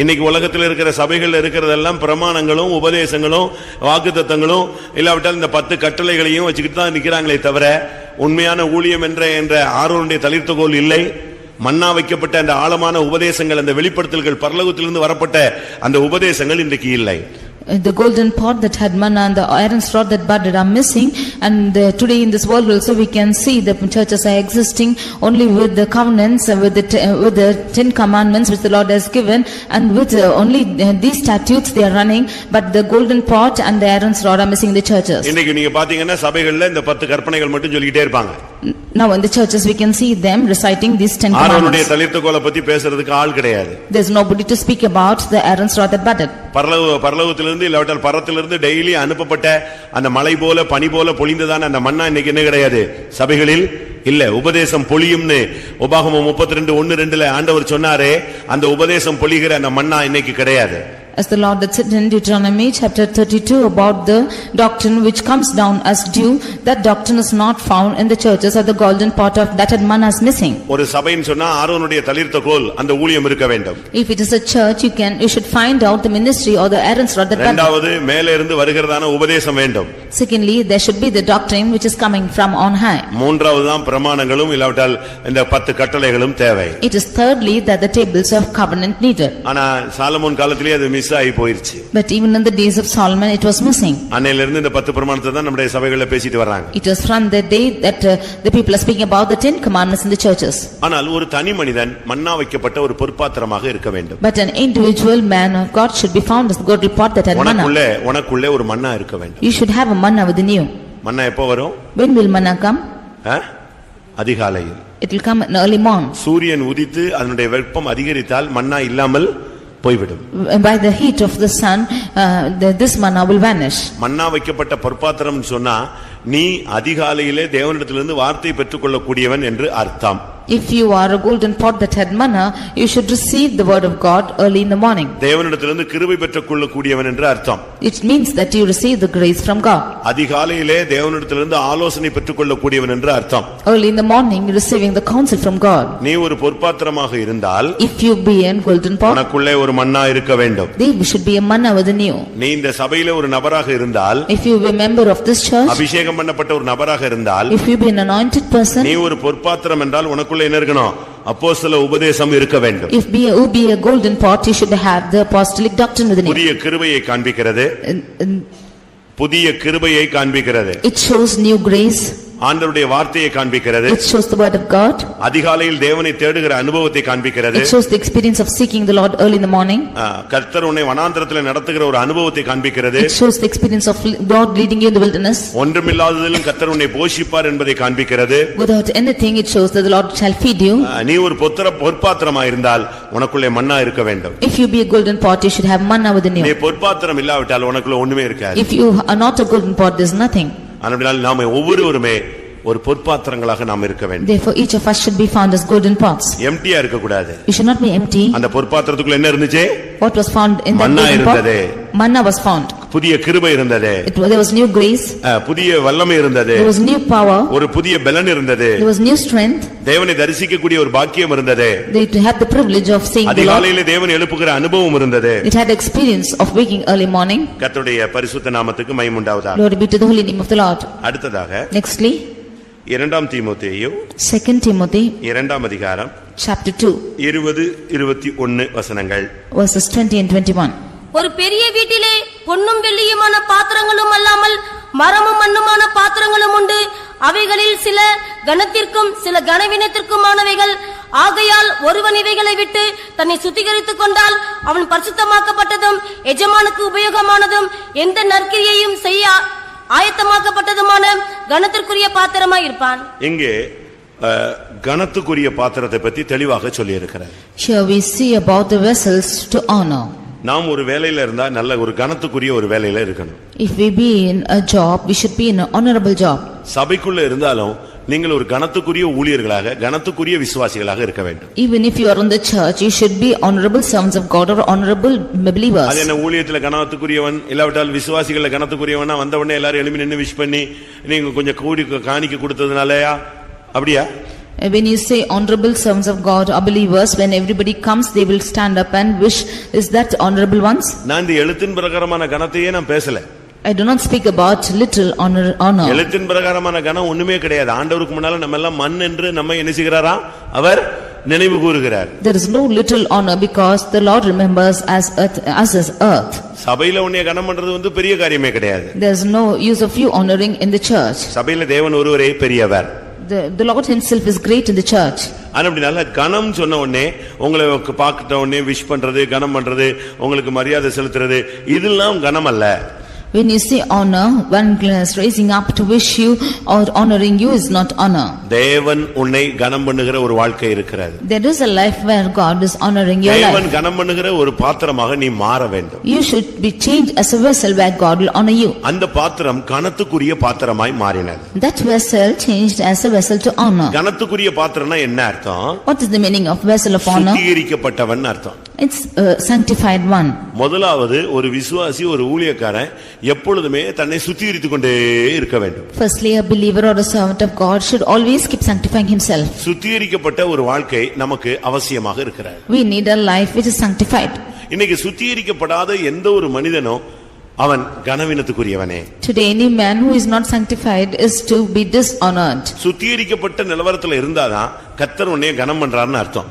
இன்னைக்கு உலகத்தில் இருக்கிற சபைகள் இருக்கிறதெல்லாம் பிரமாணங்களும் உபதேசங்களும் வாக்குத்தத்தங்களும் இல்லாவிட்டால் இந்த 10 கட்டளைகளையும் வச்சுக்கிட்டு தான் நிக்கிறாங்களே தவிர உண்மையான ஊழியம் என்ற ஆரோனுடைய தளிர்த்த கோல் இல்லை. மன்னா வைக்கப்பட்ட அந்த ஆழமான உபதேசங்கள், அந்த வெளிப்படுத்தல்கள், பரலோகத்திலிருந்து வரப்பட்ட அந்த உபதேசங்கள் இன்றைக்கு இல்லை. The golden pot that had manna and the iron's rod that budded are missing, and today in this world also we can see the churches are existing only with the covenants, with the 10 commandments which the Lord has given, and with only these statutes they are running, but the golden pot and the iron's rod are missing in the churches. இன்னைக்கு நீங்க பாத்தீங்கன்னா சபைகள்ல இந்த 10 கற்பனைகள் மட்டும் சொல்லிட்டே இருப்பாங்க. Now in the churches we can see them reciting these 10 commandments. ஆரோனுடைய தளிர்த்த கோலை பத்தி பேசுறதுக்கு ஆள் கிடையாது. There is nobody to speak about the iron's rod that budded. பரலோகத்திலிருந்து இல்லாவிட்டால் பரத்திலிருந்து டெய்லி அனுப்பப்பட்ட அந்த மலை போல பனி போல பொழிந்ததான அந்த மன்னா இன்னைக்கு என்ன கிடையாது சபைகளில் இல்ல. உபதேசம் பொழியும்னு உபாகமம் 32:1-2 ஆண்டவர் சொன்னாரே, அந்த உபதேசம் பொழிகிற அந்த மன்னா இன்னைக்கு கிடையாது. As the Lord had said in Deuteronomy chapter 32 about the doctrine which comes down as dew, that doctrine is not found in the churches, or the golden pot of that had manna is missing. ஒரு சபைன்னு சொன்னா ஆரோனுடைய தளிர்த்த கோல் அந்த ஊழியம் இருக்க வேண்டும். If it is a church, you should find out the ministry or the Aaron's rod that budded. இரண்டாவது மேலே இருந்து வருகிறதான உபதேசம் வேண்டும். Secondly, there should be the doctrine which is coming from on high. மூன்றாவது தான் பிரமாணங்களும் இல்லாவிட்டால் இந்த 10 கட்டளைகளும் தேவை. It is thirdly that the tables of covenant needed. ஆனா சாலமோன் காலத்திலே அது மிஸ் ஆகி போயிருச்சு. But even in the days of Solomon it was missing. அன்னையில இருந்து இந்த 10 பிரமாணத்தை தான் நம்முடைய சபைகளில் பேசிட்டு வர்றாங்க. It was from the day that the people are speaking about the 10 commandments in the churches. ஆனால் ஒரு தனி மனிதன் மன்னா வைக்கப்பட்ட ஒரு பொற்பாத்திரமாக இருக்க வேண்டும். But an individual man of God should be found as the golden pot that had manna. உனக்குள்ளே ஒரு மன்னா இருக்க வேண்டும். You should have a manna within you. மன்னா எப்போ வரும்? When will manna come? அதிகாலையில். It will come in early morning. சூரியன் உதித்து அதனுடைய வெப்பம் அதிகரித்தால் மன்னா இல்லாமல் போய்விடும். By the heat of the sun this manna will vanish. மன்னா வைக்கப்பட்ட பொற்பாத்திரம் சொன்னா நீ அதிகாலையிலே தேவனிடத்திலிருந்து வார்த்தை பெற்றுக்கொள்ளக்கூடியவன் என்று அர்த்தம். If you are a golden pot that had manna, you should receive the word of God early in the morning. தேவனிடத்திலிருந்து கிருபை பெற்றுக்கொள்ளக்கூடியவன் என்று அர்த்தம். It means that you receive the grace from God. அதிகாலையிலே தேவனிடத்திலிருந்து ஆலோசனை பெற்றுக்கொள்ளக்கூடியவன் என்று அர்த்தம். Early in the morning receiving the counsel from God. நீ ஒரு பொற்பாத்திரமாக இருந்தால், if you be a golden pot, உனக்குள்ளே ஒரு மன்னா இருக்க வேண்டும். there should be a manna within you. நீ இந்த சபையிலே ஒரு நபராக இருந்தால், if you be a member of this church, அபிஷேகம் பண்ணப்பட்ட ஒரு நபராக இருந்தால், if you be an anointed person, நீ ஒரு பொற்பாத்திரம் என்றால் உனக்குள்ளே என்ன இருக்கணும்? அப்போஸ்தல உபதேசம் இருக்க வேண்டும். if be a golden pot, you should have the apostolic doctrine within you. புதிய கிருபையை காண்பிக்கிறது. புதிய கிருபையை காண்பிக்கிறது. It shows new grace. ஆண்டவருடைய வார்த்தையை காண்பிக்கிறது. It shows the word of God. அதிகாலையில் தேவனை தேடுகிற அனுபவத்தை காண்பிக்கிறது. It shows the experience of seeking the Lord early in the morning. கர்த்தர் உன்னை வனாந்திரத்திலே நடத்துகிற ஒரு அனுபவத்தை காண்பிக்கிறது. It shows the experience of God leading you in the wilderness. ஒன்றுமில்லாததிலும் கர்த்தர் உன்னை போஷிப்பார் என்பதை காண்பிக்கிறது. Without anything it shows that the Lord shall feed you. நீ ஒரு பொற்பாத்திரமாக இருந்தால் உனக்குள்ளே மன்னா இருக்க வேண்டும். If you be a golden pot, you should have manna within you. நீ பொற்பாத்திரம் இல்லாவிட்டால் உனக்குள்ள ஒண்ணுமே இருக்காது. If you are not a golden pot, there is nothing. அதனால் நாம ஒவ்வொருவருமே ஒரு பொற்பாத்திரங்களாக நாம் இருக்க வேண்டும். Therefore each of us should be found as golden pots. எம்டியா இருக்க கூடாது. You should not be empty. அந்த பொற்பாத்திரத்துக்குள்ள என்ன இருந்துச்சு? What was found in that golden pot? Manna was found. புதிய கிருபை இருந்தது, There was new grace, புதிய வல்லமை இருந்தது, there was new power, ஒரு புதிய பலன் இருந்தது, there was new strength. தேவனை தரிசிக்கக்கூடிய ஒரு பாக்கியம் இருந்தது, They had the privilege of seeing the Lord. அதிகாலையிலே தேவன் எழுப்புகிற அனுபவம் இருந்தது. It had experience of waking early morning. கர்த்தருடைய பரிசுத்த நாமத்துக்கு மகிமை உண்டாவதாக. Glory be to the holy name of the Lord. அடுத்ததாக Nextly, 2 தீமோத்தேயு 2 Timothy 2 அதிகாரம் chapter 2 20-21 வசனங்கள். verses 20 and 21. ஒரு பெரிய வீட்டிலே பொன்னும் வெள்ளியுமான பாத்திரங்களும் அல்லாமல் மரமும் மண்ணுமான பாத்திரங்களும் உண்டு. அவைகளில் சில கனத்திற்கும் சில கனவீனத்திற்குமானவைகள். ஆகையால் ஒருவன் இவைகளை விட்டு தன்னை சுத்திகரித்துக் கொண்டால் அவன் பரிசுத்தமாக்கப்பட்டதும் எஜமானுக்கு உபயோகமானதும் எந்த நற்கிரியையும் செய்ய ஆயத்தமாக்கப்பட்டதுமான கனத்திற்குரிய பாத்திரமாய் இருப்பான். இங்கே கனத்துக்குரிய பாத்திரத்தை பற்றி தெளிவாக சொல்லி இருக்கிறார். Here we see about the vessels to honor. நாம் ஒரு வேலையில இருந்தா நல்ல ஒரு கனத்துக்குரிய ஒரு வேலையில இருக்கணும். If we be in a job, we should be in an honorable job. சபைக்குள்ள இருந்தாலும் நீங்கள் ஒரு கனத்துக்குரிய ஊழியர்களாக கனத்துக்குரிய விசுவாசிகளாக இருக்க வேண்டும். Even if you are in the church, you should be honorable servants of God or honorable believers. அது என்ன ஊழியத்துல கனத்துக்குரியவன் இல்லாவிட்டால் விசுவாசிகள கனத்துக்குரியவனா வந்த உடனே எல்லாரும் எழும்பி நின்னு விஷ் பண்ணி நீங்க கொஞ்சம் கூடி காணிக்கை கொடுத்ததுனாலயா அப்படியா? When you say honorable servants of God or believers, when everybody comes, they will stand up and wish. Is that honorable ones? நான் இந்த எழுத்தின் பிரகாரமான கனத்தையே நான் பேசல. I do not speak about little honor. எழுத்தின் பிரகாரமான கனம் ஒண்ணுமே கிடையாது. ஆண்டவருக்கு முன்னால நம்ம எல்லாம் மண் என்று நம்ம என்ன செய்கிறாரா? அவர் நினைவு கூறுகிறார். There is no little honor because the Lord remembers us as earth. சபையில உன்னை கனம் பண்றது பெரிய காரியமே கிடையாது. There is no use of you honoring in the church. சபையில தேவன் ஒருவரே பெரியவர். The Lord himself is great in the church. அப்படினால கனம் சொன்ன உடனே உங்களை பார்த்த உடனே விஷ் பண்றது கனம் பண்றது உங்களுக்கு மரியாதை செலுத்துறது இதெல்லாம் கனம் அல்ல. When you say honor, one is raising up to wish you or honoring you is not honor. தேவன் உன்னை கனம் பண்ணுகிற ஒரு வாழ்க்கை இருக்கிறது. There is a life where God is honoring your life. தேவன் கனம் பண்ணுகிற ஒரு பாத்திரமாக நீ மாற வேண்டும். You should be changed as a vessel where God will honor you. அந்த பாத்திரம் கனத்துக்குரிய பாத்திரமாய் மாறினது. That vessel changed as a vessel to honor. கனத்துக்குரிய பாத்திரம்னா என்ன அர்த்தம்? What is the meaning of vessel of honor? சுத்திகரிக்கப்பட்டவன் அர்த்தம். It's a sanctified one. முதலாவது ஒரு விசுவாசி ஒரு ஊழியக்காரன் எப்பொழுதுமே தன்னை சுத்திகரித்துக் கொண்டே இருக்க வேண்டும். Firstly, a believer or a servant of God should always keep sanctifying himself. சுத்திகரிக்கப்பட்ட ஒரு வாழ்க்கை நமக்கு அவசியமாக இருக்கிறது. We need a life which is sanctified. இன்னைக்கு சுத்திகரிக்கப்படாத எந்த ஒரு மனிதனோ அவன் கனவீனத்துக்குரியவனே. Today any man who is not sanctified is to be dishonored. சுத்திகரிக்கப்பட்ட நிலவரத்துல இருந்தாதான் கர்த்தர் உன்னை கனம் பண்றாருன்னு அர்த்தம்.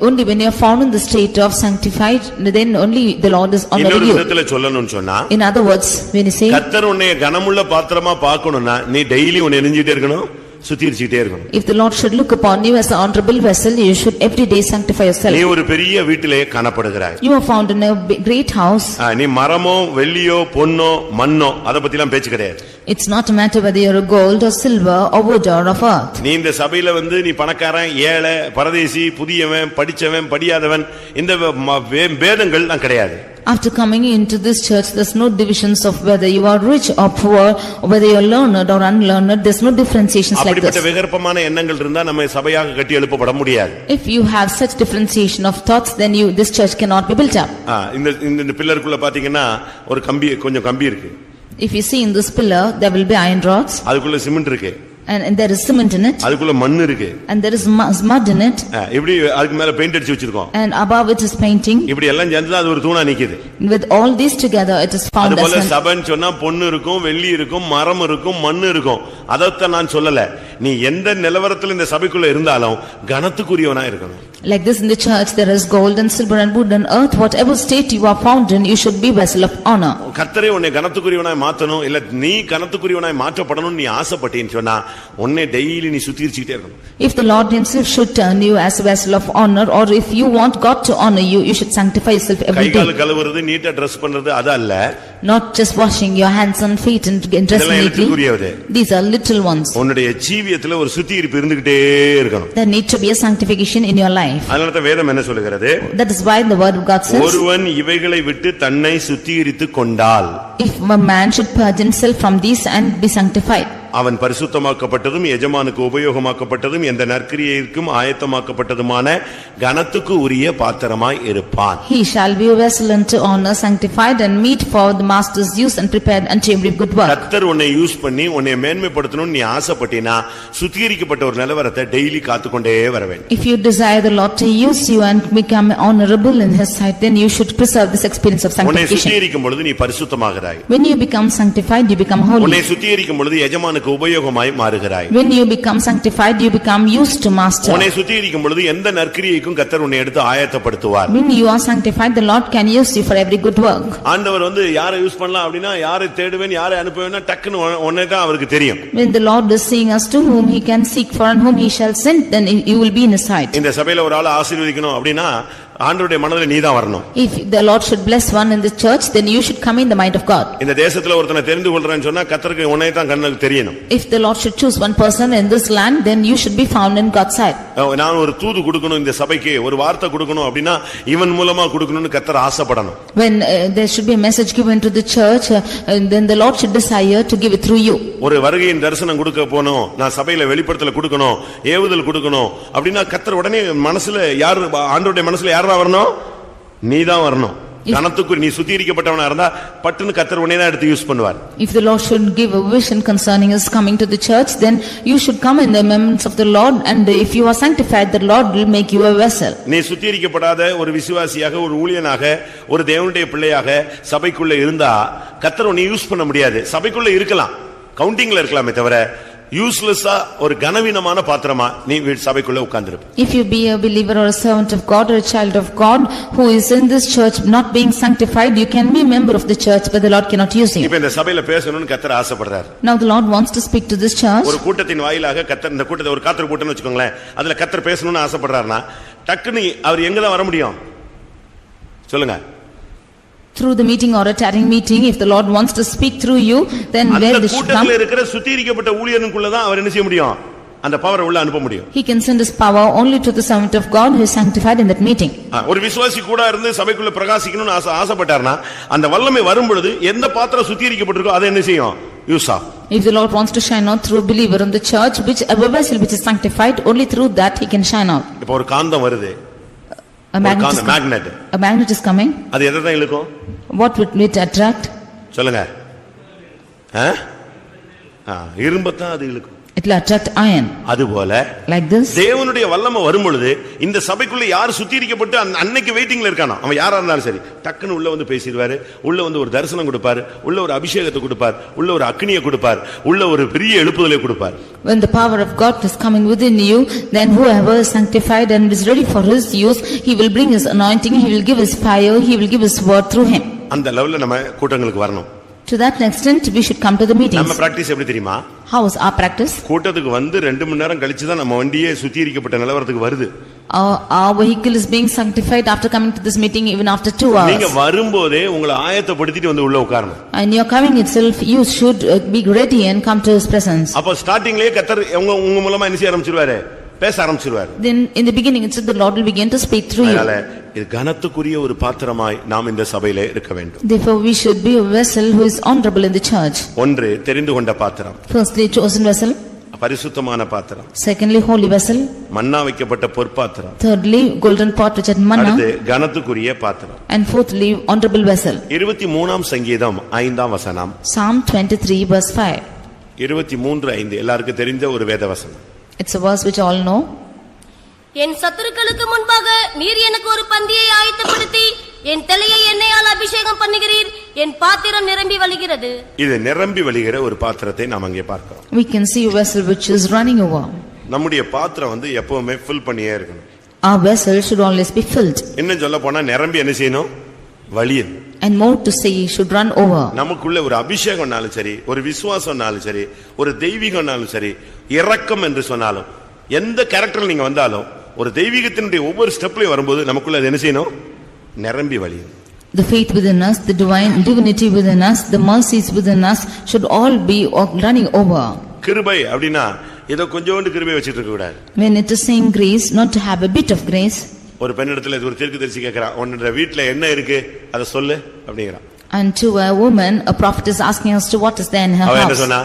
Only when you are found in the state of sanctified, then only the Lord is honoring இன்னொரு you. விதத்துல சொல்லணும்னு சொன்னா, In other words, when you say கர்த்தர் உன்னை கனமுள்ள பாத்திரமா பார்க்கணும்னா நீ டெய்லி உன்னை நெஞ்சிட்டே இருக்கணும், சுத்திகரிச்சிட்டே இருக்கணும். if the Lord should look upon you as an honorable vessel, you should every day sanctify yourself. நீ ஒரு பெரிய வீட்டிலே காணப்படுகிறாய். You are found in a great house. நீ மரமோ வெள்ளியோ பொன்னோ மண்ணோ அத பத்திலாம் பேச்சு கிடையாது. It's not a matter whether you're a gold or silver or wood or of earth. நீ இந்த சபையில நீ பணக்காரன் ஏழை பரதேசி புதியவன் படிச்சவன் படியாதவன் இந்த பேதங்கள் தான் கிடையாது. After coming into this church, there's no divisions of whether you are rich or poor, or whether you are learned or unlearned. There's no differentiations like this. அப்படிப்பட்ட விகற்பமான எண்ணங்கள் இருந்தா நம்ம சபையாக கட்டி எழுப்பப்பட முடியாது. If you have such differentiation of thoughts, then this church cannot be built up. இந்த பில்லருக்குள்ள பாத்தீங்கன்னா ஒரு கொஞ்சம் கம்பி இருக்கு. If you see in this pillar, there will be iron rods. அதுக்குள்ள சிமெண்ட் இருக்கு. And there is cement in it. அதுக்குள்ள மண் இருக்கு. And there is mud in it. இப்படி அதுக்கு மேல பெயிண்ட் அடிச்சு வச்சிருக்கோம். And above it is painting. இப்படி எல்லாம் சேர்ந்து அது ஒரு தூணா நிக்குது. With all these together, it is found as அதுபோல சபைன்னு சொன்னா பொன்னு இருக்கும் வெள்ளி இருக்கும் மரம் இருக்கும் மண் இருக்கும். அதத்தான் நான் சொல்லல. நீ எந்த நிலவரத்துல இந்த சபைக்குள்ள இருந்தாலும் கனத்துக்குரியவனா இருக்கணும். Like this in the church, there is gold and silver and wood and earth. Whatever state you are found in, you should be vessel of honor. கர்த்தரே உன்னை கனத்துக்குரியவனாய் மாத்தணும் இல்ல நீ கனத்துக்குரியவனாய் மாற்றப்படணும் நீ ஆசைப்பட்டேன்னு சொன்னா உன்னை டெய்லி நீ சுத்திகரிச்சிட்டே இருக்கணும். If the Lord himself should turn you as a vessel of honor, or if you want God to honor you, you should sanctify yourself every day. கைகால் கழுவுறது நீட்டா Dress பண்றது அது அல்ல. Not just washing your hands and feet and dressing neatly. These are little ones. உன்னுடைய ஜீவியத்துல ஒரு சுத்திகரிப்பு இருந்துகிட்டே இருக்கணும். There need to be a sanctification in your life. அதனால தான் வேதம் என்ன சொல்லுகிறது? That is why the word of God says, ஒருவன் இவைகளை விட்டு தன்னை சுத்திகரித்துக் கொண்டால், if a man should purge himself from these and be sanctified. அவன் பரிசுத்தமாக்கப்பட்டதும் எஜமானுக்கு உபயோகமாக்கப்பட்டதும் எந்த நற்கிரியைக்கும் ஆயத்தமாக்கப்பட்டதுமான கனத்துக்கு உரிய பாத்திரமாய் இருப்பான். He shall be a vessel unto honor, sanctified and meet for the master's use and prepared unto every good work. கர்த்தர் உன்னை use பண்ணி உன்னை மேன்மைப்படுத்தணும்னு நீ ஆசைப்பட்டினா சுத்திகரிக்கப்பட்ட ஒரு நிலவரத்தை டெய்லி காத்துக்கொண்டே வர வேண்டும். If you desire the Lord to use you and become honorable in His sight, then you should preserve this experience of உன்னை sanctification. சுத்திகரிக்கும் பொழுது நீ பரிசுத்தமாகிறாய். When you become sanctified, you become holy. உன்னை சுத்திகரிக்கும் பொழுது எஜமானுக்கு உபயோகமாய் மாறுகிறாய். When you become sanctified, you become used to master. உன்னை சுத்திகரிக்கும் பொழுது எந்த நற்கிரியைக்கும் கர்த்தர் உன்னை எடுத்து ஆயத்தப்படுத்துவார். When you are sanctified, the Lord can use you for every good work. ஆண்டவர் யாரை யூஸ் பண்ணலாம் அப்படினா யாரை தேடுவேன் யாரை அனுப்புவேன்னா டக்குன்னு ஒண்ணே தான் அவருக்கு தெரியும். When the Lord is seeing us to whom He can seek for and whom He shall send, then you will be in His sight. இந்த சபையில ஒரு ஆளை ஆசீர்வதிக்கணும் அப்படினா ஆண்டவருடைய மனதில நீதான் வரணும். If the Lord should bless one in the church, then you should come in the mind of God. இந்த தேசத்துல ஒருத்தனை தெரிந்து கொள்றேன்னு சொன்னா கர்த்தருக்கு உன்னை தான் கண்ணுக்கு தெரியணும். If the Lord should choose one person in this land, then you should be found in God's sight. நான் ஒரு தூது கொடுக்கணும் இந்த சபைக்கு ஒரு வார்த்தை கொடுக்கணும் அப்படினா இவன் மூலமா கொடுக்கணும்னு கர்த்தர் ஆசைப்படணும். When there should be a message given to the church, then the Lord should desire to give it through you. ஒரு வருகையின் தரிசனம் கொடுக்க போணும், நான் சபையில வெளிப்படுத்தல கொடுக்கணும், ஏவுதல் கொடுக்கணும் அப்படினா கர்த்தர் உடனே மனசுல யார் ஆண்டவருடைய மனசுல யாரா வரணும்? நீதான் வரணும். கனத்துக்கு நீ சுத்திகரிக்கப்பட்டவனா இருந்தா பட்டுன்னு கர்த்தர் உன்னை தான் எடுத்து யூஸ் பண்ணுவார். If the Lord should give a vision concerning His coming to the church, then you should come in the remembrance of the Lord, and if you are sanctified, the Lord will make you a vessel. நீ சுத்திகரிக்கப்படாத ஒரு விசுவாசியாக ஒரு ஊழியனாக ஒரு தேவனுடைய பிள்ளையாக சபைக்குள்ள இருந்தா கர்த்தர் உன்னை யூஸ் பண்ண முடியாது. சபைக்குள்ள இருக்கலாம், கவுண்டிங்ல இருக்கலாமே தவிர யூஸ்லெஸ்ஸா ஒரு கனவீனமான பாத்திரமா நீ சபைக்குள்ள உட்கார்ந்திருப்ப. If you be a believer or a servant of God or a child of God who is in this church not being sanctified, you can be a member of the church, but the Lord cannot use you. இப்ப இந்த சபையில பேசணும்னு கர்த்தர் ஆசைப்படுறார். Now the Lord wants to speak to this church. ஒரு கூட்டத்தின் வாயிலாக கர்த்தர் இந்த கூட்டத்தை ஒரு காத்திர கூட்டம்னு வெச்சுக்கோங்களேன், அதுல கர்த்தர் பேசணும்னு ஆசைப்படுறாருன்னா டக்குன்னு அவர் எங்க தான் வர முடியும் சொல்லுங்க? Through the meeting or a tarrying meeting, if the Lord wants to speak through you, then where this should come? கூட்டத்துல இருக்கிற சுத்திகரிக்கப்பட்ட ஊழியனுக்குள்ள தான் அவர் என்ன செய்ய முடியும்? அந்த பவரை உள்ள அனுப்ப முடியும். He can send His power only to the servant of God who is sanctified in that meeting. ஒரு விசுவாசி கூட இருந்து சபைக்குள்ள பிரகாசிக்கணும்னு ஆசைப்பட்டார்னா அந்த வல்லமை வரும் பொழுது எந்த பாத்திரம் சுத்திகரிக்கப்பட்டிருக்கோ அதை என்ன செய்யும்? யூஸ் ஆகும். If the Lord wants to shine out through a believer in the church, which a vessel which is sanctified, only through that he can shine out. இப்போ ஒரு காந்தம் வருது. A magnet is coming. அது எதை தான் இழுக்கும்? What would it attract? சொல்லுங்க. இரும்பத்தான் அது இழுக்கும். It will attract iron. அதுபோல like this, தேவனுடைய வல்லமை வரும் பொழுது இந்த சபைக்குள்ள யார் சுத்திகரிக்கப்பட்டு அன்னைக்கு வெயிட்டிங்ல இருக்கானோ அவன் யாரா இருந்தாலும் சரி டக்குன்னு உள்ள வந்து பேசிடுவாரு, உள்ள வந்து ஒரு தரிசனம் கொடுப்பாரு, உள்ள ஒரு அபிஷேகத்தை கொடுப்பார், உள்ள ஒரு அக்னியை கொடுப்பார், உள்ள ஒரு பெரிய எழுப்புதலை கொடுப்பார். When the power of God is coming within you, then whoever is sanctified and is ready for His use, he will bring His anointing, he will give His fire, he will give His word through him. அந்த லெவல்ல நம்ம கூட்டங்களுக்கு வரணும். To that extent we should come to the meetings. நம்ம practice எப்படி தெரியுமா? How is our practice? கூட்டத்துக்கு வந்து 2 மணி நேரம் கழிச்சு தான் நம்ம வண்டியே சுத்திகரிக்கப்பட்ட நிலவரத்துக்கு வருது. Our vehicle is being sanctified after coming to this meeting, even after 2 hours. நீங்க வரும்போதே உங்களை ஆயத்தப்படுத்திட்டு வந்து உள்ள உட்காரணும். And your coming itself, you should be ready and come to His presence. அப்ப ஸ்டார்டிங்லயே கர்த்தர் உங்க மூலமா என்ன செய்ய ஆரம்பிச்சிருவாரு? பேச ஆரம்பிச்சிருவாரு. Then in the beginning itself the Lord will begin to speak through you. அதனால இது கனத்துக்குரிய ஒரு பாத்திரமாய் நாம் இந்த சபையிலே இருக்க வேண்டும். Therefore we should be a vessel who is honorable in the church. ஒன்று தெரிந்து கொண்ட பாத்திரம். Firstly, chosen vessel. பரிசுத்தமான பாத்திரம். Secondly, holy vessel. மன்னா வைக்கப்பட்ட பொற்பாத்திரம். Thirdly, golden pot which had manna. அடுத்து கனத்துக்குரிய பாத்திரம். And fourthly, honorable vessel. 23ஆம் சங்கீதம் 5ஆம் வசனம். Psalm 23 verse 5. 23:5 எல்லாருக்கும் தெரிந்த ஒரு வேத வசனம். It's a verse which all know. என் சத்துருக்களுக்கு முன்பாக நீர் எனக்கு ஒரு பந்தியை ஆயத்தப்படுத்தி என் தலையை எண்ணெயால் அபிஷேகம் பண்ணுகிறீர், என் பாத்திரம் நிரம்பி வழிகிறது. இது நிரம்பி வழிகிற ஒரு பாத்திரத்தை நாம் அங்கே பார்க்கிறோம். We can see a vessel which is running over. நம்முடைய பாத்திரம் வந்து எப்பவுமே ஃபில் பண்ணியே இருக்கணும். Our vessel should always be filled. இன்னும் சொல்ல போனா நிரம்பி என்ன செய்யணும்? வழியணும். And more to say, should run over. நமக்குள்ள ஒரு அபிஷேகம்னாலும் சரி, ஒரு விசுவாசம்னாலும் சரி, ஒரு தெய்வீகம்னாலும் சரி, இரக்கம் என்று சொன்னாலும், எந்த கேரக்டர்ல நீங்க வந்தாலும் ஒரு தெய்வீகத்தினுடைய ஒவ்வொரு ஸ்டெப்லயும் வரும்போது நமக்குள்ள அது என்ன செய்யணும்? நிரம்பி வழியணும். The faith within us, the divinity within us, the mercies within us should all be running over. கிருபை அப்படினா ஏதோ கொஞ்சோண்டு கிருபை வச்சிட்டு இருக்க கூடாது. When it is saying grace, not to have a bit of grace. ஒரு பெண்ணிடத்துல ஒரு தீர்க்கதரிசி கேக்குறான், உன்னோட வீட்ல என்ன இருக்கு அத சொல்லு அப்படிங்கறான். And to a woman, a prophet is asking us to what is there in her house. அவ என்ன சொன்னா?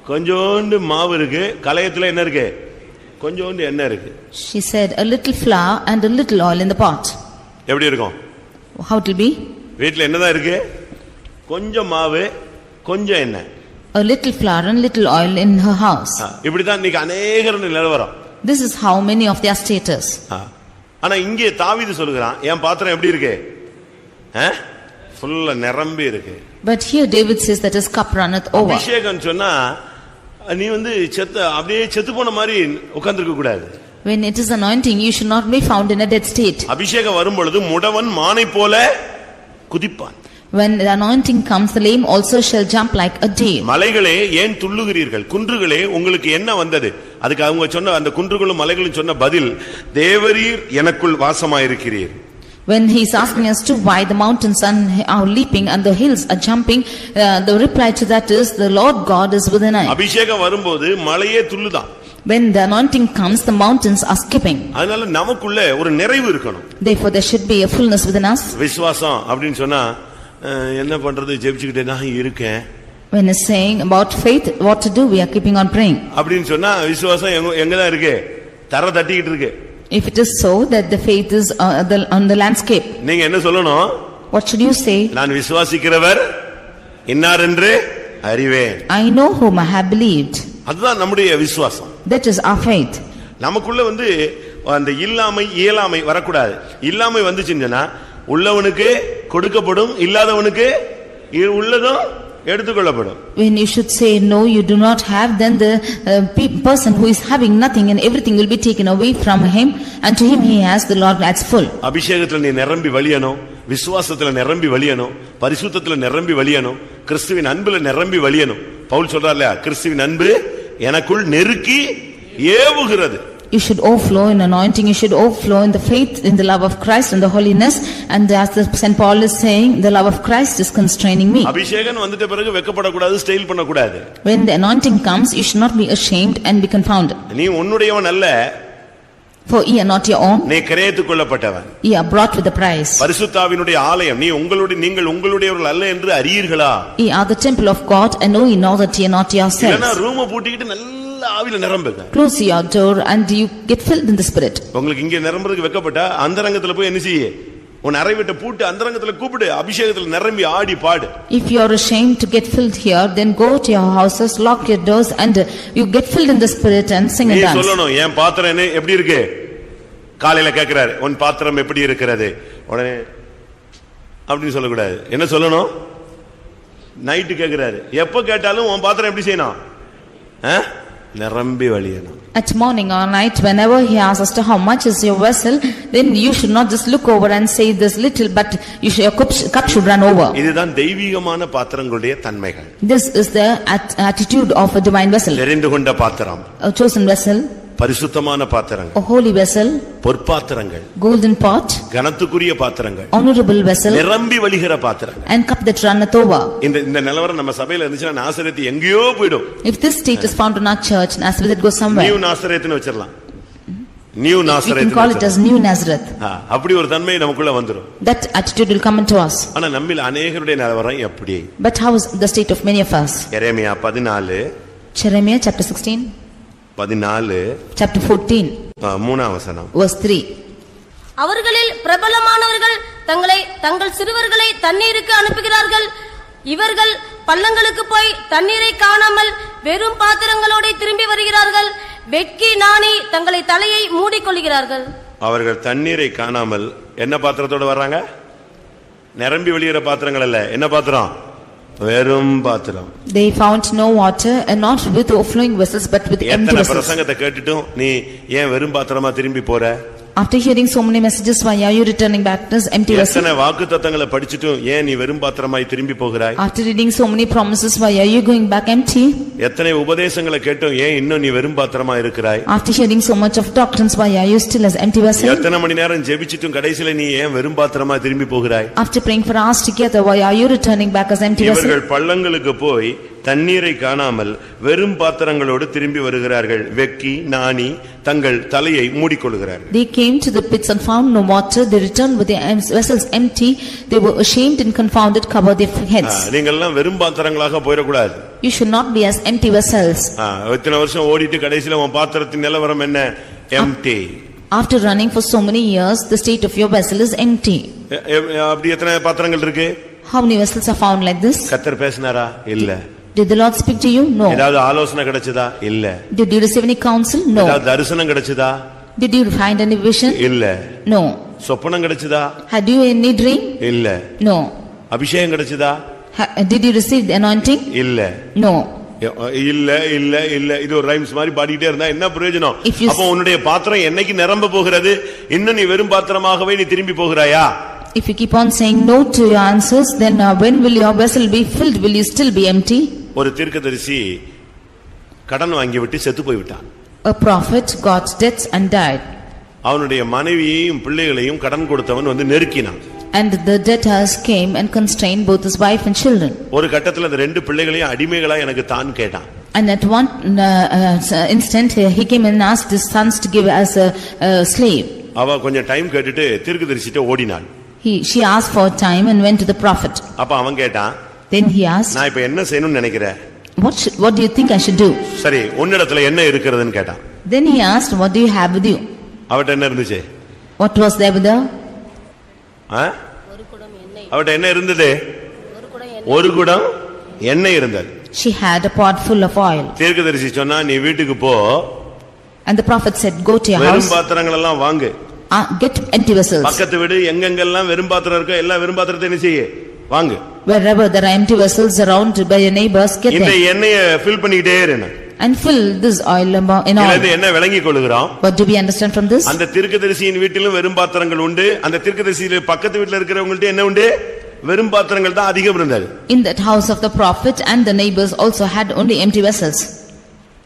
கொஞ்சோண்டு மாவு இருக்கு, கலயத்துல என்ன இருக்கு? கொஞ்சோண்டு எண்ணெய் இருக்கு. She said a little flour and a little oil in the pot. எப்படி இருக்கும்? How it will be? வீட்ல என்னதான் இருக்கு? கொஞ்சம் மாவு, கொஞ்சம் எண்ணெய். A little flour and little oil in her house. இப்படிதான் இன்னைக்கு அநேகர் நிலவரம். This is how many of their status. ஆனா இங்கே தாவீது சொல்லுகிறான், என் பாத்திரம் எப்படி இருக்கு? ஃபுல்லா நிரம்பி இருக்கு. But here David says that his cup runneth over. அபிஷேகம் சொன்னா நீ அப்படியே செத்து போன மாதிரி உட்கார்ந்திருக்க கூடாது. When it is anointing, you should not be found in a dead state. அபிஷேகம் வரும் பொழுது முடவன் மானை போல குதிப்பான். When the anointing comes, the lame also shall jump like a deer. மலைகளே ஏன் துள்ளுகிறீர்கள்? குன்றுகளே உங்களுக்கு என்ன வந்தது? அதுக்கு அவங்க சொன்ன அந்த குன்றுகளும் மலைகளும் சொன்ன பதில், தேவரீர் எனக்குள் வாசமாயிருக்கிறீர். When he is asking us to why the mountains are leaping and the hills are jumping, the reply to that is, the Lord God is within us. அபிஷேகம் வரும்போது மலையே துள்ளுதான். When the anointing comes, the mountains are skipping. அதனால நமக்குள்ள ஒரு நிறைவு இருக்கணும். Therefore there should be a fullness within us. விசுவாசம் அப்படினு சொன்னா என்ன பண்றது? ஜெபிச்சிட்டே நான் இருக்கேன். When is saying about faith, what to do? We are keeping on praying. அப்படினு சொன்னா விசுவாசம் எங்க தான் இருக்கு? தர தட்டிக்கிட்டு இருக்கு. If it is so that the faith is on the landscape, நீங்க என்ன சொல்லணும்? what should you say? நான் விசுவாசிக்கிறவர் இன்னார் என்று அறிவேன். I know whom I have believed. அதுதான் நம்முடைய விசுவாசம். That is our faith. நமக்குள்ள அந்த இல்லாமை இயலாமை வரக்கூடாது. இல்லாமை வந்துச்சுன்னா உள்ளவனுக்கு கொடுக்கப்படும், இல்லாதவனுக்கு உள்ளதும் எடுத்துக்கொள்ளப்படும். When you should say no, you do not have, then the person who is having nothing and everything will be taken away from him, and to him he has, the Lord adds full. அபிஷேகத்துல நீ நிரம்பி வழியணும், விசுவாசத்துல நிரம்பி வழியணும், பரிசுத்தத்துல நிரம்பி வழியணும், கிறிஸ்துவின் அன்புல நிரம்பி வழியணும். பவுல் சொல்றார்ல, கிறிஸ்துவின் அன்பு எனக்குள் நெருக்கி ஏவுகிறது. You should overflow in anointing, you should overflow in the faith, in the love of Christ and the holiness, and as the Saint Paul is saying, the love of Christ is constraining me. அபிஷேகம் வந்துட்ட பிறகு வெட்கப்படக்கூடாது, style பண்ணக்கூடாது. When the anointing comes, you should not be ashamed and be confounded. நீ உன்னுடையவன் அல்ல, for ye are not your own, நீ கிரயத்துக் கொள்ளப்பட்டவன். ye are brought with a price. பரிசுத்தாவினுடைய ஆலயம், நீங்கள் உங்களுடையவர்கள் அல்ல என்று அறியீர்களா? Ye are the temple of God, and know ye not that ye are not yourselves. இல்லனா ரூமை பூட்டிக்கிட்டு நல்ல ஆவியில நிரம்புங்க. Close your door and you get filled in the spirit. உங்களுக்கு இங்க நிரம்பறதுக்கு வெட்கப்பட்டா அந்தரங்கத்துல போய் என்ன செய்ய? உன் அறை விட்டு பூட்டு அந்தரங்கத்துல கூப்பிடு, அபிஷேகத்துல நிரம்பி ஆடி பாடு. If you are ashamed to get filled here, then go to your houses, lock your doors, and you get filled in the spirit and sing and dance. நீ சொல்லணும், என் பாத்திரம் எப்படி இருக்கு? காலையில கேக்குறாரு, உன் பாத்திரம் எப்படி இருக்கிறது? உடனே அப்படி சொல்ல கூடாது. என்ன சொல்லணும்? நைட் கேக்குறாரு, எப்ப கேட்டாலும் உன் பாத்திரம் எப்படி செய்யணும்? நிரம்பி வழியணும். At morning or night, whenever he asks as to how much is your vessel, then you should not just look over and say this little, but your cup should run over. இதுதான் தெய்வீகமான பாத்திரங்களுடைய தன்மைகள். This is the attitude of a divine vessel. தெரிந்து கொண்ட பாத்திரம், A chosen vessel, பரிசுத்தமான பாத்திரங்கள், a holy vessel, பொற்பாத்திரங்கள், golden pot, கனத்துக்குரிய பாத்திரங்கள், honorable vessel, நிரம்பி வழிகிற பாத்திரங்கள், and cup that runneth over. இந்த நிலவரம் நம்ம சபையில இருந்துச்சுன்னா நாசரேத்து எங்கேயோ போய்டும். If this state is found in our church, Nazareth goes somewhere. New நாசரேத்னு வச்சிரலாம். New Nazareth. We can call it as New Nazareth. அப்படி ஒரு தன்மை நமக்குள்ள வந்துரும். That attitude will come into us. ஆனா நம்மில் அநேகருடைய நிலவரம் எப்படி? But how is the state of many of us? Jeremiah 14, Jeremiah chapter 16, 14, chapter 14, 3 வசனம். verse 3. அவர்களில் பிரபலமானவர்கள் தங்கள் சிறுவர்களை தண்ணீருக்கு அனுப்புகிறார்கள். இவர்கள் பள்ளங்களுக்கு போய் தண்ணீரை காணாமல் வெறும் பாத்திரங்களோட திரும்பி வருகிறார்கள். வெட்கி நாணி தங்களை தலையை மூடிக்கொள்கிறார்கள். அவர்கள் தண்ணீரை காணாமல் என்ன பாத்திரத்தோட வர்றாங்க? நிரம்பி வெளியேற பாத்திரங்கள் அல்ல. என்ன பாத்திரம்? வெறும் பாத்திரம். They found no water, and not with overflowing vessels, but with empty vessels. பிரசங்கத்தை கேட்டுட்டும் நீ ஏன் வெறும் பாத்திரமா திரும்பி போற? After hearing so many messages, why are you returning back to this empty vessel? எத்தனை வாக்குத்தத்தங்களை படிச்சிட்டும் ஏன் நீ வெறும் பாத்திரமாய் திரும்பி போகிறாய்? After reading so many promises, why are you going back empty? எத்தனை உபதேசங்களை கேட்டும் ஏன் இன்னும் நீ வெறும் பாத்திரமா இருக்கிறாய்? After hearing so much of doctrines, why are you still as empty vessel? எத்தனை மணி நேரம் ஜெபிச்சிட்டும் கடைசில நீ ஏன் வெறும் பாத்திரமா திரும்பி போகிறாய்? After praying for hours together, why are you returning back as empty vessel? இவர்கள் பள்ளங்களுக்கு போய் தண்ணீரை காணாமல் வெறும் பாத்திரங்களோடு திரும்பி வருகிறார்கள். வெக்கி நாணி தங்கள் தலையை மூடிக்கொள்கிறார்கள். They came to the pits and found no water. They returned with their vessels empty. They were ashamed and confounded, covered their heads. நீங்க எல்லாம் வெறும் பாத்திரங்களாக போயிடக்கூடாது. You should not be as empty vessels. இத்தனை வருஷம் ஓடிட்டு கடைசில உன் பாத்திரத்தின் நிலவரம் என்ன? Empty. After running for so many years, the state of your vessel is empty. அப்படி எத்தனை பாத்திரங்கள் இருக்கு? How many vessels are found like this? கர்த்தர் பேசினாரா? இல்ல. Did the Lord speak to you? No. ஏதாவது ஆலோசனை கிடைச்சதா? இல்ல. Did you receive any counsel? No. ஏதாவது தரிசனம் கிடைச்சதா? Did you find any vision? இல்ல. No. சொப்பனம் கிடைச்சதா? Had you any dream? இல்ல. No. அபிஷேகம் கிடைச்சதா? Did you receive the anointing? இல்ல. No. இல்ல இல்ல இல்ல இது ஒரு ரைம்ஸ் மாதிரி பாடிட்டே இருந்தா என்ன பிரயோஜனம்? If you- அப்ப உன்னுடைய பாத்திரம் என்னைக்கு நிரம்ப போகிறது? இன்னும் நீ வெறும் பாத்திரமாகவே நீ திரும்பி போகிறாயா? If you keep on saying no to your answers, then when will your vessel be filled? Will you still be empty? ஒரு தீர்க்கதரிசி கடன் வாங்கி விட்டு செத்து போய் விட்டான். A prophet got debts and died. அவனுடைய மனைவியையும் பிள்ளைகளையும் கடன் கொடுத்தவன் வந்து நெருக்கினான். And the debtors came and constrained both his wife and children. ஒரு கட்டத்துல அந்த ரெண்டு பிள்ளைகளையும் அடிமைகளா எனக்கு தான் கேட்டான். And at one instant he came and asked his sons to give as a slave. அவ கொஞ்சம் டைம் கேட்டுட்டு தீர்க்கதரிசிட்ட ஓடினாள். She asked for time and went to the prophet. அப்ப அவன் கேட்டான், Then he asked, நான் இப்ப என்ன செய்யணும்னு நினைக்கிறேன்? What do you think I should do? சரி உன்னிடத்துல என்ன இருக்கிறதுன்னு கேட்டான். Then he asked, What do you have with you? அவட்ட என்ன இருந்துச்சு? What was there with her? அவட்ட என்ன இருந்தது? ஒரு குடம் எண்ணெய் இருந்தது. She had a pot full of oil. தீர்க்கதரிசி சொன்னா நீ வீட்டுக்கு போ. And the prophet said, Go to your வெறும் house, பாத்திரங்கள் எல்லாம் வாங்கு. get empty vessels. பக்கத்து வீடு எங்கெங்கெல்லாம் வெறும் பாத்திரம் இருக்கோ எல்லா வெறும் பாத்திரத்தை என்ன செய்ய? வாங்கு. Wherever there are empty vessels around by your neighbors, get இந்த them. எண்ணெயை ஃபில் பண்ணிட்டே இரு. And fill this oil in இதுல oil. என்ன விளங்கிக் கொள்கிறோம்? What do we understand from this? அந்த தீர்க்கதரிசியின் வீட்டிலும் வெறும் பாத்திரங்கள் உண்டு. அந்த தீர்க்கதரிசியில பக்கத்து வீட்டுல இருக்கிறவங்கள்ட்ட என்ன உண்டு? வெறும் பாத்திரங்கள் தான் அதிகம் இருந்தது. In that house of the prophet and the neighbors also had only empty vessels.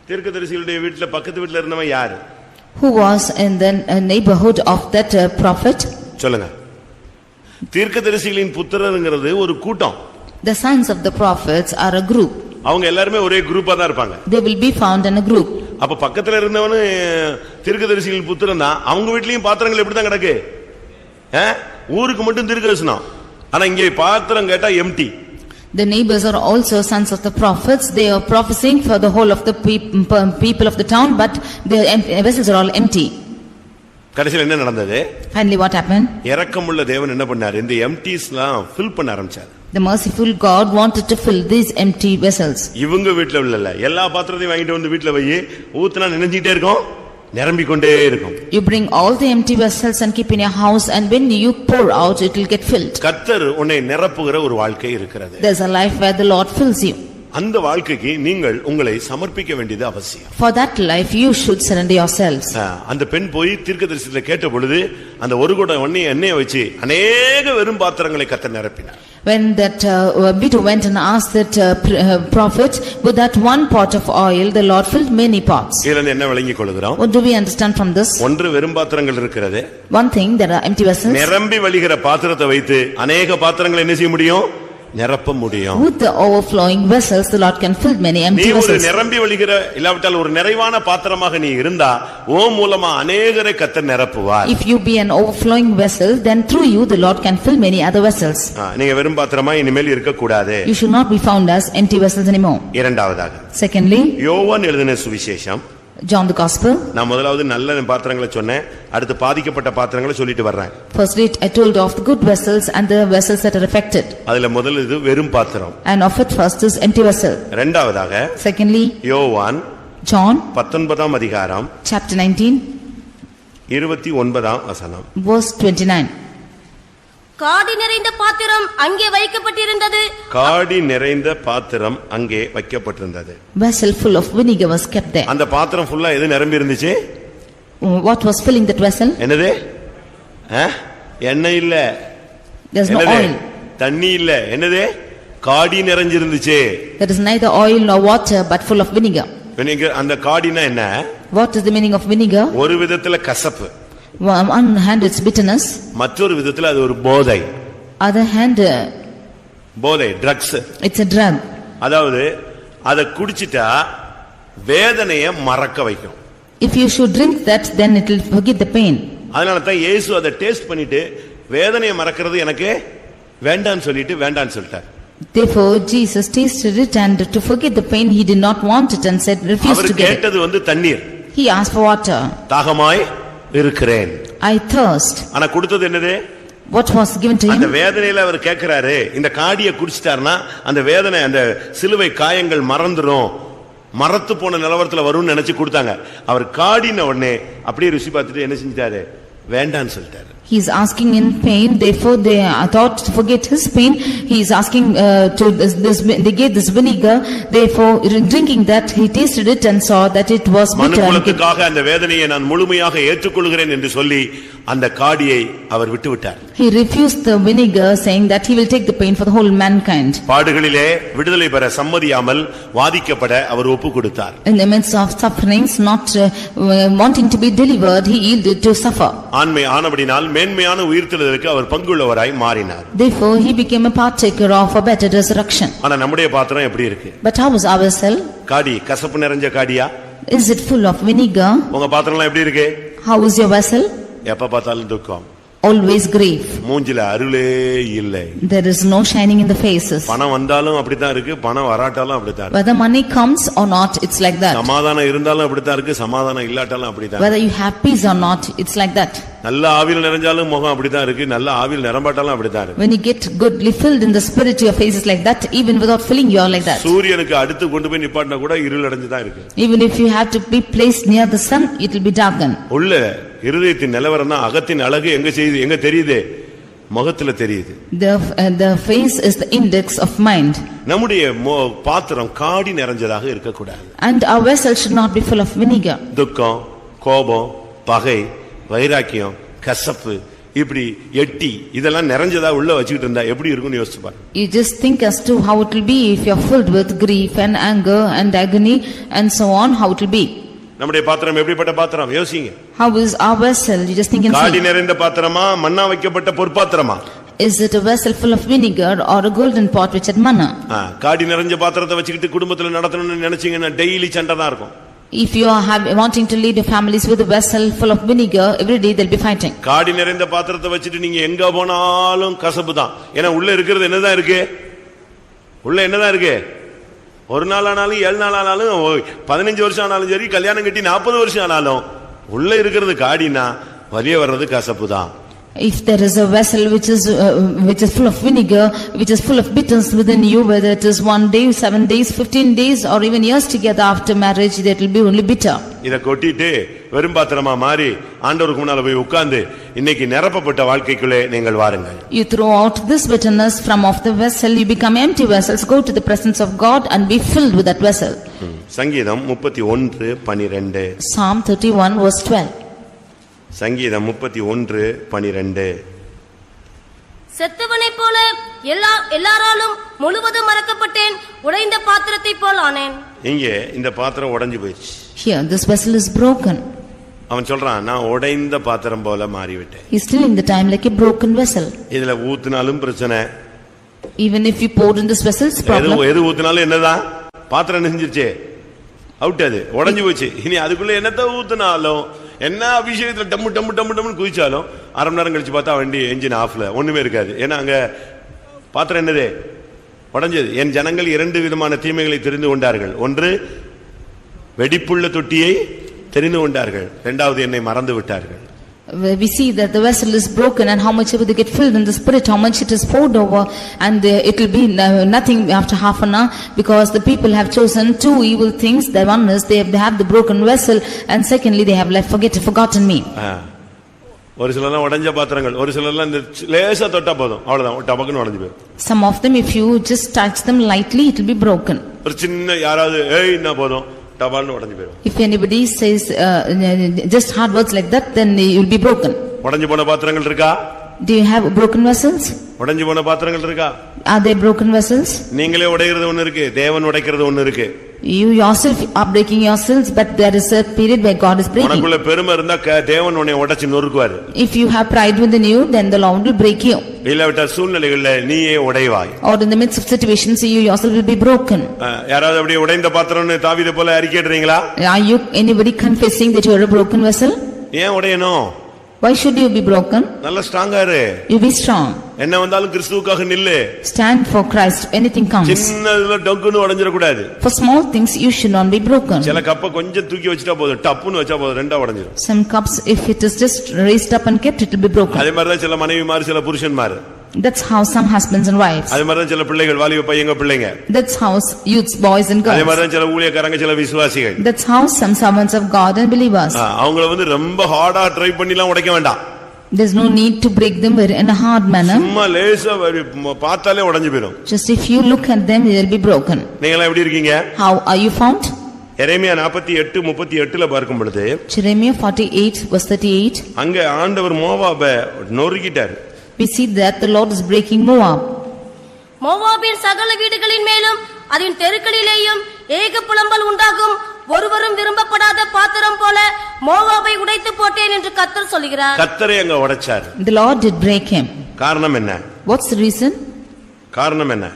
தீர்க்கதரிசிகளுடைய வீட்டுல பக்கத்து வீட்டுல இருந்தவன் யாரு? Who was in the neighborhood of that prophet? சொல்லுங்க. தீர்க்கதரிசிகளின் புத்திரருங்கிறது ஒரு கூட்டம். The sons of the prophets are a group. அவங்க எல்லாரும் ஒரே குரூப்பா தான் இருப்பாங்க. They will be found in a group. அப்ப பக்கத்துல இருந்தவனு தீர்க்கதரிசிகளின் புத்திரன் தான். அவங்க வீட்லயும் பாத்திரங்கள் எப்படி தான் கிடக்கு? ஊருக்கு மட்டும் தீர்க்கதரிசனம். ஆனா இங்கே பாத்திரம் கேட்டா empty. The neighbors are also sons of the prophets. They are prophesying for the whole of the people of the town, but their vessels are all empty. கடைசியில் என்ன நடந்தது? Finally what happened? இரக்கமுள்ள தேவன் என்ன பண்ணாரு? இந்த எம்டிஸ்லாம் ஃபில் பண்ண ஆரம்பிச்சாரு. The merciful God wanted to fill these empty vessels. இவங்க வீட்ல இல்ல, எல்லா பாத்திரத்தையும் வாங்கிட்டு வந்து வீட்ல வை, ஊத்துனா நினைஞ்சிட்டே இருக்கும், நிரம்பிக் கொண்டே இருக்கும். You bring all the empty vessels and keep in your house, and when you pour out, it will get filled. கர்த்தர் உன்னை நிரப்புகிற ஒரு வாழ்க்கை இருக்கிறது. There's a life where the Lord fills you. அந்த வாழ்க்கைக்கு நீங்கள் உங்களை சமர்ப்பிக்க வேண்டியது அவசியம். For that life you should surrender yourselves. அந்த பெண் போய் தீர்க்கதரிசனத்தை கேட்ட பொழுது அந்த ஒரு குடம் எண்ணெயை வச்சு அநேக வெறும் பாத்திரங்களை கர்த்தர் நிரப்பினார். When that widow went and asked that prophet, with that one pot of oil, the Lord filled many pots. இதுல என்ன விளங்கிக் கொள்கிறோம்? What do we understand from this? ஒன்று வெறும் பாத்திரங்கள் இருக்கிறது. One thing, there are empty vessels. நிரம்பி வழிகிற பாத்திரத்தை வைத்து அநேக பாத்திரங்களை என்ன செய்ய முடியும்? நிரப்ப முடியும். With the overflowing vessels, the Lord can fill many empty நீ ஒரு vessels. நிரம்பி வழிகிற இல்லாவிட்டால் ஒரு நிறைவான பாத்திரமாக நீ இருந்தா ஓ மூலமா அநேகரை கர்த்தர் நிரப்புவார். If you be an overflowing vessel, then through you the Lord can fill many other vessels. நீங்க வெறும் பாத்திரமா இனிமேல் இருக்க கூடாது. You should not be found as empty vessels anymore. இரண்டாவதாக Secondly, யோவான் எழுதின சுவிசேஷம். John the Gospel. நான் முதலாவது நல்ல பாத்திரங்களை சொன்னேன், அடுத்து பாதிக்கப்பட்ட பாத்திரங்களை சொல்லிட்டு வர்றேன். Firstly, I told of the good vessels and the vessels that are affected. அதுல முதல் இது வெறும் பாத்திரம். And of it first is empty vessel. இரண்டாவதாக Secondly, யோவான் John 19 அதிகாரம் chapter 19 29 வசனம். verse 29. காடி நிறைந்த பாத்திரம் அங்கே வைக்கப்பட்டிருந்தது. காடி நிறைந்த பாத்திரம் அங்கே வைக்கப்பட்டிருந்தது. Vessel full of vinegar was kept there. அந்த பாத்திரம் ஃபுல்லா எது நிரம்பி இருந்துச்சு? What was filling that vessel? என்னது? எண்ணெய் இல்ல. There's no oil. தண்ணி இல்ல. என்னது? காடி நிறைஞ்சிருந்துச்சு. There is neither oil nor water but full of vinegar. அந்த காடினா என்ன? What is the meaning of vinegar? ஒரு விதத்துல கசப்பு. On one hand it's bitterness. மற்றொரு விதத்துல அது ஒரு போதை. Other hand போதை, ட்ரக்ஸ். it's a drug. அதாவது அத குடிச்சிட்டா வேதனையை மறக்க வைக்கும். If you should drink that, then it will forget the pain. அதனால தான் இயேசு அதை டேஸ்ட் பண்ணிட்டு வேதனையை மறக்கிறது எனக்கு வேண்டான்னு சொல்லிட்டார். Therefore Jesus tasted it, and to forget the pain he did not want it and said, refused our to get it. கேட்டது தண்ணீர். He asked for water. தாகமாய் இருக்கிறேன். I thirst. ஆனா கொடுத்தது என்னது? What was given to அந்த him? வேதனையில அவர் கேட்கிறாரு, இந்த காடியை குடிச்சிட்டாருன்னா அந்த வேதனை, அந்த சிலுவை காயங்கள் மறந்துரும், மறத்து போன நிலவரத்துல வரும்னு நினைச்சு கொடுத்தாங்க. அவர் காடின உடனே அப்படியே ருசி பார்த்துட்டு என்ன செஞ்சிட்டாரு? வேண்டான்னு சொல்லிட்டாரு. He is asking in pain, therefore they thought to forget his pain. He is asking they gave this vinegar, therefore drinking that he tasted it and saw that it was bitter. மனுக்குலத்துக்காக அந்த வேதனையை நான் முழுமையாக ஏற்றுக்கொள்கிறேன் என்று சொல்லி அந்த காடியை அவர் விட்டுவிட்டார். He refused the vinegar, saying that he will take the pain for the whole mankind. பாடுகளிலே விடுதலை பெற சம்மதியாமல் வாதிக்கப்பட அவர் ஒப்பு கொடுத்தார். In the midst of sufferings, not wanting to be delivered, he yielded to suffer. ஆண்மை ஆனபடினால் மேன்மையான உயிர்த்தெழுதலுக்கு அவர் பங்குள்ளவராய் மாறினார். Therefore he became a partaker of a better resurrection. ஆனா நம்முடைய பாத்திரம் எப்படி இருக்கு? But how is our vessel? காடி கசப்பு நிறைஞ்ச காடியா? Is it full of vinegar? உங்க பாத்திரம்லாம் எப்படி இருக்கு? How is your vessel? எப்ப பார்த்தாலும் துக்கம், always grief. மூஞ்சில அருளே இல்லை. There is no shining in the faces. பணம் வந்தாலும் அப்படித்தான் இருக்கு, பணம் வராட்டாலும் அப்படித்தான் இருக்கு. Whether money comes or not, it's like that. சமாதானம் இருந்தாலும் அப்படித்தான் இருக்கு, சமாதானம் இல்லாட்டாலும் அப்படித்தான். Whether you have peace or not, it's like that. நல்ல ஆவியில் நிறைஞ்சாலும் முகம் அப்படித்தான் இருக்கு, நல்ல ஆவியில் நிரம்பாட்டாலும் அப்படித்தான் இருக்கு. When you get goodly filled in the spirit, your face is like that. Even without filling, you are like that. சூரியனுக்கு அடுத்து கொண்டு போய் நிப்பாட்டினா கூட இருள் அடைஞ்சுதான் இருக்கு. Even if you have to be placed near the sun, it will be darkened. உள்ள இருதயத்தின் நிலவரம் தான். அகத்தின் அழகு எங்க தெரியுது? முகத்துல தெரியுது. The face is the index of mind. நம்முடைய பாத்திரம் காடி நிறைஞ்சதாக இருக்க கூடாது. And our vessel should not be full of vinegar. துக்கம், கோபம், பகை, வைராக்கியம், கசப்பு, இப்படி எட்டி இதெல்லாம் நிறைஞ்சதா உள்ள வச்சுக்கிட்டு இருந்தா எப்படி இருக்கும்னு யோசிச்சு பாருங்க. You just think as to how it will be if you are filled with grief and anger and agony and so on, how it will be. நம்முடைய பாத்திரம் எப்படிப்பட்ட பாத்திரம் யோசிங்க. How is our vessel? You just think and காடி see. நிறைந்த பாத்திரமா, மண்ணா வைக்கப்பட்ட பொற்பாத்திரமா? Is it a vessel full of vinegar or a golden pot which had manna? காடி நிறைஞ்ச பாத்திரத்தை வச்சுக்கிட்டு குடும்பத்துல நடத்தணும்னு நினைச்சீங்கன்னா டெய்லி சண்டை தான் இருக்கும். If you are wanting to lead your families with a vessel full of vinegar, every day they'll be fighting. காடி நிறைந்த பாத்திரத்தை வச்சுட்டு நீங்க எங்க போனாலும் கசப்பு தான். ஏன்னா உள்ள இருக்கிறது என்னதான் இருக்கு? உள்ள என்னதான் இருக்கு? ஒரு நாள் ஆனாலும் 7 நாள் ஆனாலும் 15 வருஷம் ஆனாலும் சரி, கல்யாணம் கட்டி 40 வருஷம் ஆனாலும் உள்ள இருக்கிறது காடினா வெளியே வர்றது கசப்பு தான். If there is a vessel which is full of vinegar, which is full of bitterness within you, whether it is 1 day, 7 days, 15 days or even years together after marriage, that will be only bitter. இத கொட்டிட்டு வெறும் பாத்திரமா மாறி ஆண்டவருக்கு முன்னால போய் உட்கார்ந்து இன்னைக்கு நிரப்பப்பட்ட வாழ்க்கைக்குள்ளே நீங்கள் வாருங்கள். You throw out this bitterness from off the vessel, you become empty vessels, go to the presence of God and be filled with that vessel. சங்கீதம் 31:12. Psalm 31 verse 12. சங்கீதம் 31:12. செத்தவனைப் போல எல்லாராலும் முழுவதும் மறக்கப்பட்டேன், உடைந்த பாத்திரத்தை போல் ஆனேன். இங்கே இந்த பாத்திரம் உடைஞ்சு போயிடுச்சு. Here this vessel is broken. அவன் சொல்றான், நான் உடைந்த பாத்திரம் போல மாறிவிட்டேன். He is telling the time like a broken vessel. இதுல ஊத்துனாலும் பிரச்சனை. Even if you pour in this vessel, it's problem. எது ஊத்துனாலும் என்னதான்? பாத்திரம் நெஞ்சிருச்சே, அவுட், அது உடைஞ்சு போச்சு. இனி அதுக்குள்ள என்னத்த ஊத்துனாலும், என்ன அபிஷேகத்துல டம்மு டம்மு டம்மு டம்முன்னு குதிச்சாலும் 1/2 மணி நேரம் கழிச்சு பார்த்தா வண்டி என்ஜின் ஆஃப்ல ஒண்ணுமே இருக்காது. ஏன்னா அங்க பாத்திரம் என்னது? உடைஞ்சது. என் ஜனங்கள் 2 விதமான தீமைகளை தெரிந்து கொண்டார்கள். ஒன்று, வெடிப்புள்ள தொட்டியை தெரிந்து கொண்டார்கள். 2வது, என்னை மறந்து விட்டார்கள். We see that the vessel is broken, and how much ever they get filled in the spirit, how much it is poured over, and it will be nothing after half an hour, because the people have chosen 2 evil things. The one is they have the broken vessel, and secondly they have forgotten me. ஒரு சிலர்லாம் உடைஞ்ச பாத்திரங்கள், ஒரு சிலர்லாம் இந்த லேசா தொட்டா போதும், அவ்வளவுதான் டபக்குன்னு உடைஞ்சு போயிடும். Some of them, if you just touch them lightly, it will be broken. ஒரு சின்ன யாராவது ஏய்னா போதும், டபால்னு உடைஞ்சு போயிடும். If anybody says just hard words like that, then you will be broken. உடைஞ்சு போன பாத்திரங்கள் இருக்கா? Do you have broken vessels? உடைஞ்சு போன பாத்திரங்கள் இருக்கா? Are there broken vessels? நீங்களே உடைக்கிறது ஒன்னு இருக்கு, தேவன் உடைக்கிறது ஒன்னு இருக்கு. You yourself are breaking yourselves, but there is a period where God is breaking. உனக்குள்ள பெருமை இருந்தா தேவன் உன்னை உடைச்சு நொறுக்குவாரு. If you have pride within you, then the Lord will break you. இல்லாவிட்டா சூழ்நிலைகள்ல நீயே உடைவாய். Or in the midst of situations, you yourself will be broken. யாராவது அப்படியே உடைந்த பாத்திரம்னு தாவீதை போல அறிக்கையிடுறீங்களா? Are you anybody confessing that you are a broken vessel? ஏன் உடையணும்? Why should you be broken? நல்ல ஸ்ட்ராங்கா இரு. You be strong. என்ன வந்தாலும் கிறிஸ்துவுக்காக நில்லு. Stand for Christ, anything comes. சின்னதுல டொக்குன்னு உடைஞ்சிர கூடாது. For small things you should not be broken. சில கப்ப கொஞ்சம் தூக்கி வச்சிட்டா போதும், டப்புன்னு வச்சா போதும், ரெண்டா உடைஞ்சிரும். Some cups, if it is just raised up and kept, it will be broken. அதே மாதிரி தான் சில மனைவிமார், சில புருஷன்மார். That's how some husbands and wives. அதே மாதிரி தான் சில பிள்ளைகள், வாலிப பையங்க பிள்ளைங்க. That's how youths, boys and girls. அதே மாதிரி தான் சில ஊழியக்காரங்க, சில விசுவாசிகள். That's how some servants of God and believers. அவங்கள ரொம்ப ஹார்டா ட்ரை பண்ணிலாம் உடைக்க வேண்டாம். There's no need to break them in a hard manner. சும்மா லேசா பார்த்தாலே உடைஞ்சு போயிடும். Just if you look at them, they will be broken. நீங்க எப்படி இருக்கீங்க? How are you found? எரேமியா 48:38ல பார்க்கும் பொழுது, Jeremiah 48:38. அங்க ஆண்டவர் மோவாபை நொறுக்கிட்டார். We see that the Lord is breaking Moab. மோவாபின் சகல வீடுகளின் மேலும் அதன் தெருக்களிலேயும் ஏக புலம்பல் உண்டாகும். ஒருவரும் விரும்பப்படாத பாத்திரம் போல மோவாபை உடைத்து போட்டேன் என்று கர்த்தர் சொல்கிறார். கர்த்தரை அங்க உடைச்சார். The Lord did break him. காரணம் என்ன? What's the reason? காரணம் என்ன?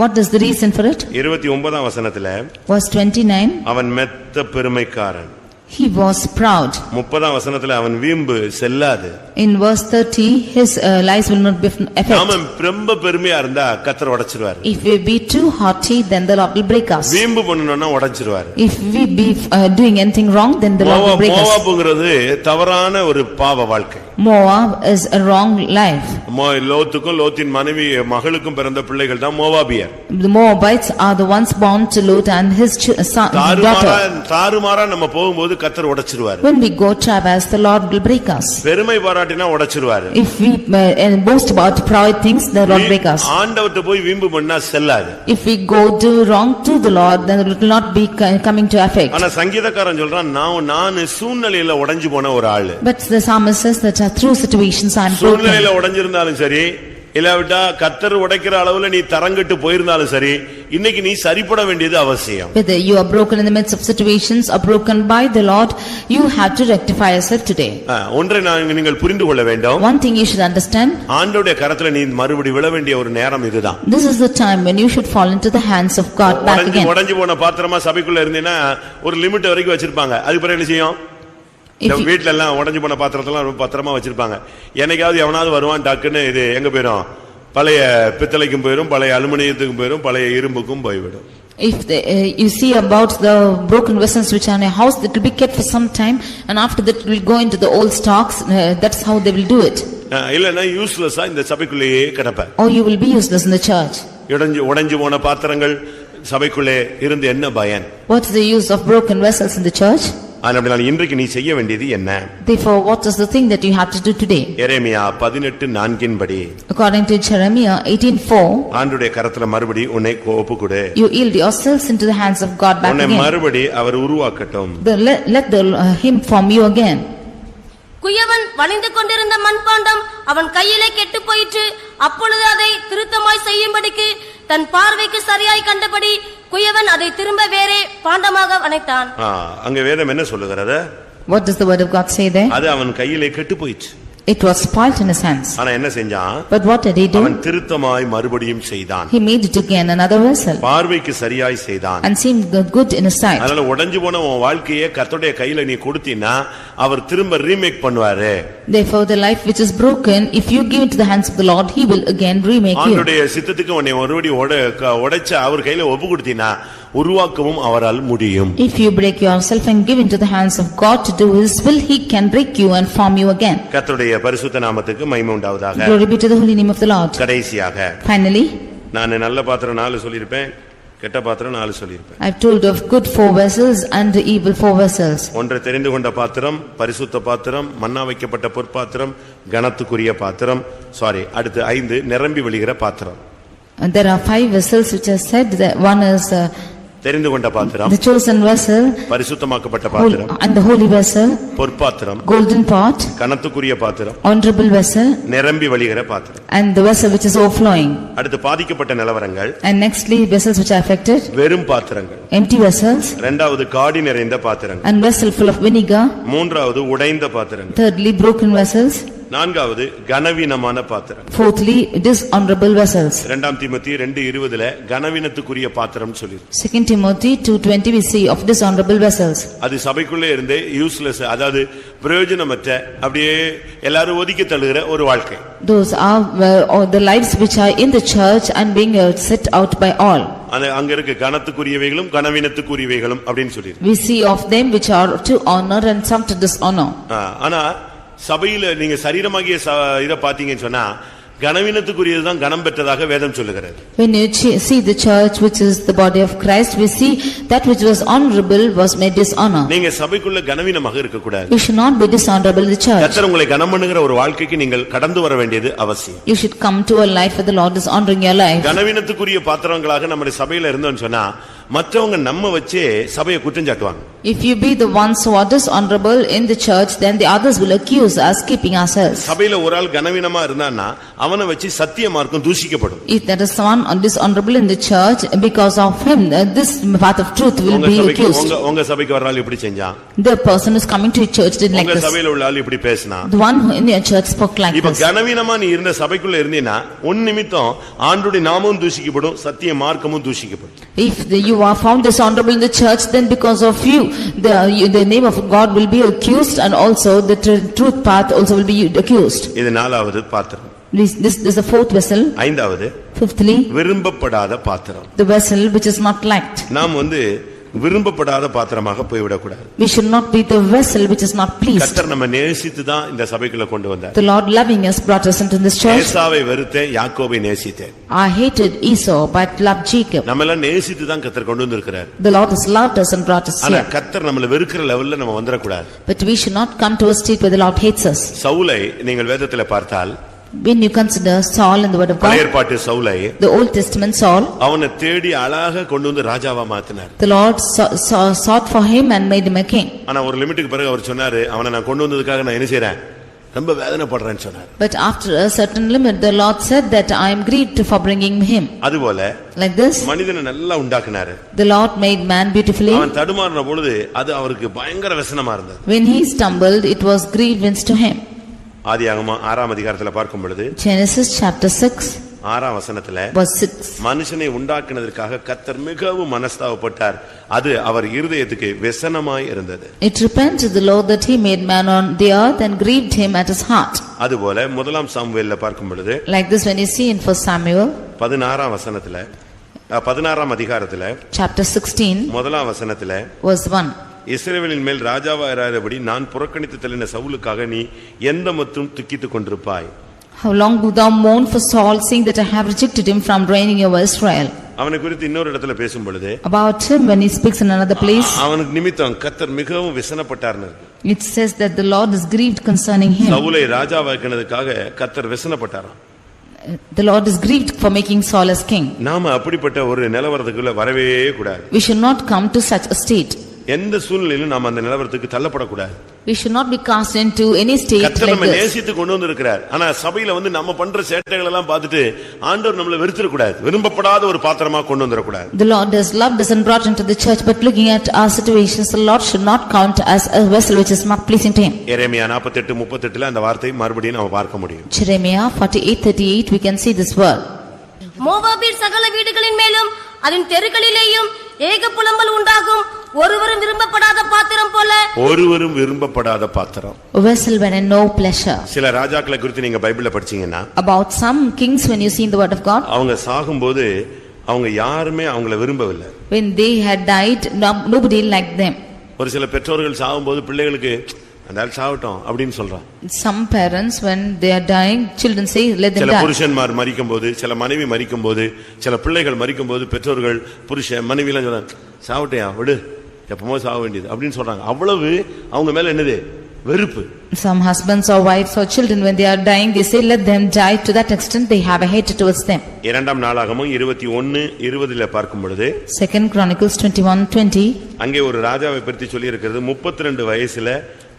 What is the reason for it? 29ஆம் வசனத்துல, Verse 29. அவன் மெத்த பெருமைக்காரன். He was proud. 30ஆம் வசனத்துல, அவன் வீம்பு செல்லாது. In verse 30, his lies will not be affected. அவன் ரொம்ப பெருமையா இருந்தா கர்த்தர் உடைச்சிருவார். If we be too haughty, then the Lord will break us. வீம்பு பண்ணனும்னா உடைச்சிருவார். If we be doing anything wrong, then the Lord will break us. மோவாபுங்கிறது தவறான ஒரு பாவ வாழ்க்கை. Moab is a wrong life. லோத்துக்கும் லோத்தின் மனைவி மகளுக்கும் பிறந்த பிள்ளைகள் தான் மோவாபியர். The Moabites are the ones born to Lot and his daughter. தாறுமாறா நம்ம போகும்போது கர்த்தர் உடைச்சிருவார். When we go traverse, the Lord will break us. பெருமை பாராட்டினா உடைச்சிருவார். If we boast about proud things, the Lord break us. ஆண்டவர்ட்ட போய் வீம்பு பண்ணா செல்லாது. If we go do wrong to the Lord, then it will not be coming to effect. ஆனா சங்கீதக்காரன் சொல்றான், நான் சூழ்நிலையில உடைஞ்சு போன ஒரு ஆளு. But the psalmist says that through situations I am broken. சூழ்நிலையில உடைஞ்சிருந்தாலும் சரி, இல்லாவிட்டா கர்த்தர் உடைக்கிற அளவுல நீ தரங்கட்டு போயிருந்தாலும் சரி, இன்னைக்கு நீ சரிப்பட வேண்டியது அவசியம். Whether you are broken in the midst of situations or broken by the Lord, you have to rectify yourself today. ஒன்றை நீங்கள் புரிந்து கொள்ள வேண்டும். One thing you should understand. ஆண்டவருடைய கரத்துல நீ மறுபடி விழ வேண்டிய ஒரு நேரம் இதுதான். This is the time when you should fall into the hands of God back again. உடைஞ்சு போன பாத்திரமா சபைக்குள்ள இருந்தீனா ஒரு லிமிட் வரைக்கும் வச்சிருப்பாங்க. அதுக்கு பிறகு என்ன செய்யும்? வீட்ல எல்லாம் உடைஞ்சு போன பாத்திரத்தெல்லாம் ரொம்ப பத்திரமா வச்சிருப்பாங்க. என்னைக்காவது எவனாவது வருவான், டக்குன்னு இது எங்க போயிடும்? பழைய பித்தளைக்கும் போயிடும், பழைய அலுமினியத்துக்கும் போயிடும், பழைய இரும்புக்கும் போய்விடும். If you see about the broken vessels which are in a house, that will be kept for some time, and after that it will go into the old stocks. That's how they will do it. இல்லனா யூஸ்லெஸ்ஸா இந்த சபைக்குள்ளேயே கிடப்ப. Or you will be useless in the church. உடைஞ்சு போன பாத்திரங்கள் சபைக்குள்ளே இருந்து என்ன பயன்? What is the use of broken vessels in the church? அதனால இன்றைக்கு நீ செய்ய வேண்டியது என்ன? Therefore, what is the thing that you have to do today? எரேமியா 18:4 படி, according to Jeremiah 18:4, ஆண்டவருடைய கரத்துல மறுபடி உன்னை ஒப்புக்கொடு. You yield yourselves into the hands of God back உன்னை again. மறுபடி அவர் உருவாக்கட்டும். Let him form you again. குயவன் வளைந்து கொண்டிருந்த மண்பாண்டம் அவன் கையிலே கெட்டு போயிற்று. அப்பொழுது அதை திருத்தமாய் செய்யும்படிக்கு தன் பார்வைக்கு சரியாய் கண்டபடி குயவன் அதை திரும்ப வேறே பாண்டமாக வனைத்தான். அங்க வேதம் என்ன சொல்லுகிறது? What does the word of God say there? அது அவன் கையிலே கெட்டு போயிற்று. It was spoiled in his hands. ஆனா என்ன செஞ்சான்? But what did he do? அவன் திருத்தமாய் மறுபடியும் செய்தான். He made it again another vessel. பார்வைக்கு சரியாய் செய்தான். And seemed good in his sight. அதனால உடைஞ்சு போன உன் வாழ்க்கையை கர்த்தருடைய கையில நீ கொடுத்தீனா அவர் திரும்ப ரீமேக் பண்ணுவாரு. Therefore the life which is broken, if you give it to the hands of the Lord, he will again remake you. ஆண்டவருடைய சித்தத்துக்கு உன்னை ஒருபடி உடைச்ச அவர் கையில ஒப்பு கொடுத்தீனா உருவாக்கவும் அவரால் முடியும். If you break yourself and give into the hands of God to do his will, he can break you and form you again. கர்த்தருடைய பரிசுத்த நாமத்துக்கு மகிமை உண்டாவதாக. Glory be to the holy name of the Lord. கடைசியாக Finally, நான் நல்ல பாத்திரம் 4 சொல்லிருப்பேன், கெட்ட பாத்திரம் 4 சொல்லிருப்பேன். I have told of good 4 vessels and the evil 4 vessels. ஒன்று தெரிந்து கொண்ட பாத்திரம், பரிசுத்த பாத்திரம், மன்னா வைக்கப்பட்ட பொற்பாத்திரம், கனத்துக்குரிய பாத்திரம். அடுத்து 5 நிரம்பி வழிகிற பாத்திரம். And there are 5 vessels which are said. That one is தெரிந்து கொண்ட பாத்திரம், the chosen vessel, பரிசுத்தமாக்கப்பட்ட பாத்திரம், and the holy vessel, பொற்பாத்திரம், golden pot, கனத்துக்குரிய பாத்திரம், honorable vessel, நிரம்பி வழிகிற பாத்திரம். and the vessel which is overflowing. அடுத்து பாதிக்கப்பட்ட நிலவரங்கள், and nextly vessels which are affected, வெறும் பாத்திரங்கள், empty vessels, இரண்டாவது காடி நிறைந்த பாத்திரங்கள், and vessel full of vinegar, மூன்றாவது உடைந்த பாத்திரங்கள், thirdly broken vessels, நான்காவது கனவீனமான பாத்திரம். Fourthly, dishonorable vessels. 2 தீமோத்தேயு 2:20 கனவீனத்துக்குரிய பாத்திரம் சொல்லிருக்கு. 2 Timothy 2:20 we see of dishonorable vessels. அது சபைக்குள்ளே இருந்தே யூஸ்லெஸ், அதாவது பிரயோஜனமற்ற, அப்படியே எல்லாரும் ஒதுக்கி தள்ளுகிற ஒரு வாழ்க்கை. Those are the lives which are in the church and being set out by all. அங்க இருக்க கனத்துக்குரியவைகளும் கனவீனத்துக்குரியவைகளும் அப்படின்னு சொல்லிருக்கு. We see of them which are to honor and some to dishonor. ஆனா சபையில நீங்க சரீரமாகிய இத பாத்தீங்கன்னு சொன்னா கனவீனத்துக்குரியதுதான் கனம் பெற்றதாக வேதம் சொல்லுகிறது. When you see the church which is the body of Christ, we see that which was honorable was made dishonor. நீங்க சபைக்குள்ள கனவீனமாக இருக்க கூடாது. You should not be dishonorable in the church. கர்த்தர் உங்களை கனம் பண்ணுகிற ஒரு வாழ்க்கைக்கு நீங்கள் கடந்து வர வேண்டியது அவசியம். You should come to a life where the Lord is honoring your life. கனவீனத்துக்குரிய பாத்திரங்களாக நம்முடைய சபையில இருந்தோம்னு சொன்னா மற்றவங்க நம்ம வச்சே சபையை குற்றம் சாட்டுவாங்க. If you be the ones who are dishonorable in the church, then the others will accuse us keeping ourselves. சபையில ஒரு ஆள் கனவீனமா இருந்தான்னா அவனை வச்சு சத்திய மார்க்கம் தூஷிக்கப்படும். If there is someone dishonorable in the church, because of him this path of truth will be accused. உங்க சபைக்கு வர ஆள் இப்படி செஞ்சான், The person who is coming to your church did like உங்க this. சபையில உள்ள ஆள் இப்படி பேசினா, The one who in your church spoke like இப்ப this. கனவீனமா நீ இருந்த சபைக்குள்ள இருந்தீனா உன் நிமித்தம் ஆண்டவருடைய நாமமும் தூஷிக்கப்படும், சத்திய மார்க்கமும் தூஷிக்கப்படும். If you are found dishonorable in the church, then because of you the name of God will be accused, and also the truth path also will be accused. இது நாலாவது பாத்திரம். This is the fourth vessel. ஐந்தாவது Fifthly, விரும்பப்படாத பாத்திரம். the vessel which is not liked. நாம் விரும்பப்படாத பாத்திரமாக போய்விடக் கூடாது. We should not be the vessel which is not pleased. கர்த்தர் நம்ம நேசித்து தான் இந்த சபைக்குள்ள கொண்டு வந்தார். The Lord loving us brought us into this church. ஏசாவை வெறுத்தேன், யாக்கோபை நேசித்தேன். I hated Esau but loved Jacob. நம்ம எல்லாம் நேசித்து தான் கர்த்தர் கொண்டு வந்திருக்கிறார். The Lord has loved us and brought us ஆனா here. கர்த்தர் நம்மள வெறுக்கிற லெவல்ல நம்ம வந்தற கூடாது. But we should not come to a state where the Lord hates us. சவுலை நீங்கள் வேதத்திலே பார்த்தால், when you consider Saul in the word of God, பழைய ஏற்பாட்டு சவுலை, the Old Testament Saul, அவனை தேடி அழகாக கொண்டு வந்து ராஜாவா மாத்தினார். the Lord sought for him and made him a king. ஆனா ஒரு லிமிட்டுக்கு பிறகு அவர் சொன்னாரு, அவனை நான் கொண்டு வந்ததுக்காக நான் என்ன செய்றேன், ரொம்ப வேதனைப்படுறேன்னு சொன்னார். But after a certain limit the Lord said that I am grieved for bringing him. அதுபோல like this மனிதனை நல்லா உண்டாக்குனாரு. the Lord made man beautifully. அவன் தடுமாறின பொழுது அது அவருக்கு பயங்கர வேதனையா இருந்தது. when he stumbled it was grievance to him. ஆதியாகமம் 6ஆம் அதிகாரத்துல பார்க்கும் பொழுது, Genesis chapter 6 6ஆம் வசனத்துல, verse 6, மனுஷனை உண்டாக்குனதற்காக கர்த்தர் மிகவும் மனஸ்தாபப்பட்டார், அது அவர் இருதயத்துக்கு व्यसनமாய் இருந்தது. it repented the Lord that he made man on the earth and grieved him at his heart. அதுபோல முதலாம் சாமுவேல்ல பார்க்கும் பொழுது, like this when you see in 1 Samuel 16ஆம் வசனத்துல, 16ஆம் அதிகாரத்துல chapter 16 முதலாம் வசனத்துல, verse 1, இஸ்ரவேலின் மேல் ராஜாவாயிராதபடி நான் புறக்கணித்து தள்ளின சவுலுக்காக நீ எந்த மட்டும் துக்கித்துக் கொண்டிருப்பாய்? how long do thou mourn for Saul, seeing that I have rejected him from reigning over Israel? அவனை குறித்து இன்னொரு இடத்துல பேசும் பொழுது, about him when he speaks in another place, அவனுக்கு நிமித்தம் கர்த்தர் மிகவும் விசனப்பட்டார்னு இருக்கு. it says that the Lord is grieved concerning him. சவுலை ராஜாவாக்கினதுக்காக கர்த்தர் விசனப்பட்டாராம். the Lord is grieved for making Saul as king. நாம அப்படிப்பட்ட ஒரு நிலவரத்துக்குள்ள வரவே கூடாது. we should not come to such a state. எந்த சூழ்நிலையிலும் நாம அந்த நிலவரத்துக்கு தள்ளப்படக்கூடாது. we should not be cast into any state கர்த்தர் like நம்மை this. நேசித்து கொண்டு வந்திருக்கிறார். ஆனா சபையில நம்ம பண்ற சேட்டைகள் எல்லாம் பார்த்துட்டு ஆண்டவர் நம்மள வெறுத்துற கூடாது, விரும்பப்படாத ஒரு பாத்திரமா கொண்டு வந்திர கூடாது. the Lord has loved us and brought into the church, but looking at our situations the Lord should not count as a vessel which is not pleasing to him. எரேமியா 48:38 அந்த வார்த்தையை மறுபடியும் நாம பார்க்க முடியும். Jeremiah 48:38 we can see this word. மோவாபின் சகல வீடுகளின் மேலும் அதன் தெருக்களிலேயும் ஏக புலம்பல் உண்டாகும், ஒருவரும் விரும்பப்படாத பாத்திரம் போல. ஒருவரும் விரும்பப்படாத பாத்திரம். a vessel when in no pleasure. சில ராஜாக்களை குறித்து நீங்க பைபிள்ல படிச்சீங்கன்னா, about some kings when you see in the word of God, அவங்க சாகும்போது அவங்க யாருமே அவங்கள விரும்பவில்லை. when they had died nobody liked them. ஒரு சில பெற்றோர்கள் சாகும்போது பிள்ளைகளுக்கு அந்தால் சாவட்டும் அப்படினு சொல்றாங்க. some parents when they are dying children say let them die. சில புருஷன்மார் மரிக்கும்போது, சில மனைவி மரிக்கும்போது, சில பிள்ளைகள் மரிக்கும்போது பெற்றோர்கள் புருஷன் மனைவி எல்லாம் சொல்றாங்க, சாவட்டையா விடு, எப்பமோ சாக வேண்டியது அப்படினு சொல்றாங்க. அவ்வளவு அவங்க மேல என்னது வெறுப்பு. some husbands or wives or children when they are dying they say let them die, to that extent they have a hatred towards them. இரண்டாம் நாளாகமம் 21:20ல பார்க்கும் பொழுது, second Chronicles 21:20 அங்கே ஒரு ராஜாவை பற்றி சொல்லி இருக்கிறது. 32 வயசுல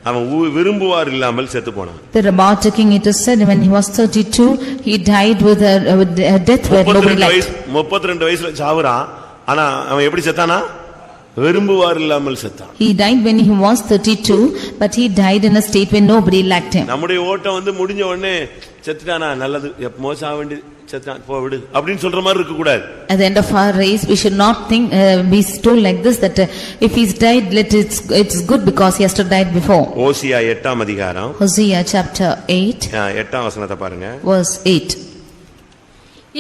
அவன் விரும்புவார் இல்லாமல் செத்து போனான். there about a king it is said when he was 32 he died with a death where nobody liked. 32 வயசுல சாவுறான். ஆனா அவன் எப்படி செத்தானா? விரும்புவார் இல்லாமல் செத்தான். He died when he was 32, but he died in a state when nobody liked him. நம்முடைய ஓட்டம் முடிஞ்ச உடனே செத்துட்டானா நல்லது, எப்போ சாக வேண்டியது, செத்தான் போ விடு அப்படின்னு சொல்ற மாதிரி இருக்க கூடாது. At the end of our race, we should not think, be told like this, that if he's died, it's good because he has to died before. ஓசியா 8ஆம் அதிகாரம் Hosea chapter 8, 8ஆம் வசனத்தை பாருங்க. verse 8.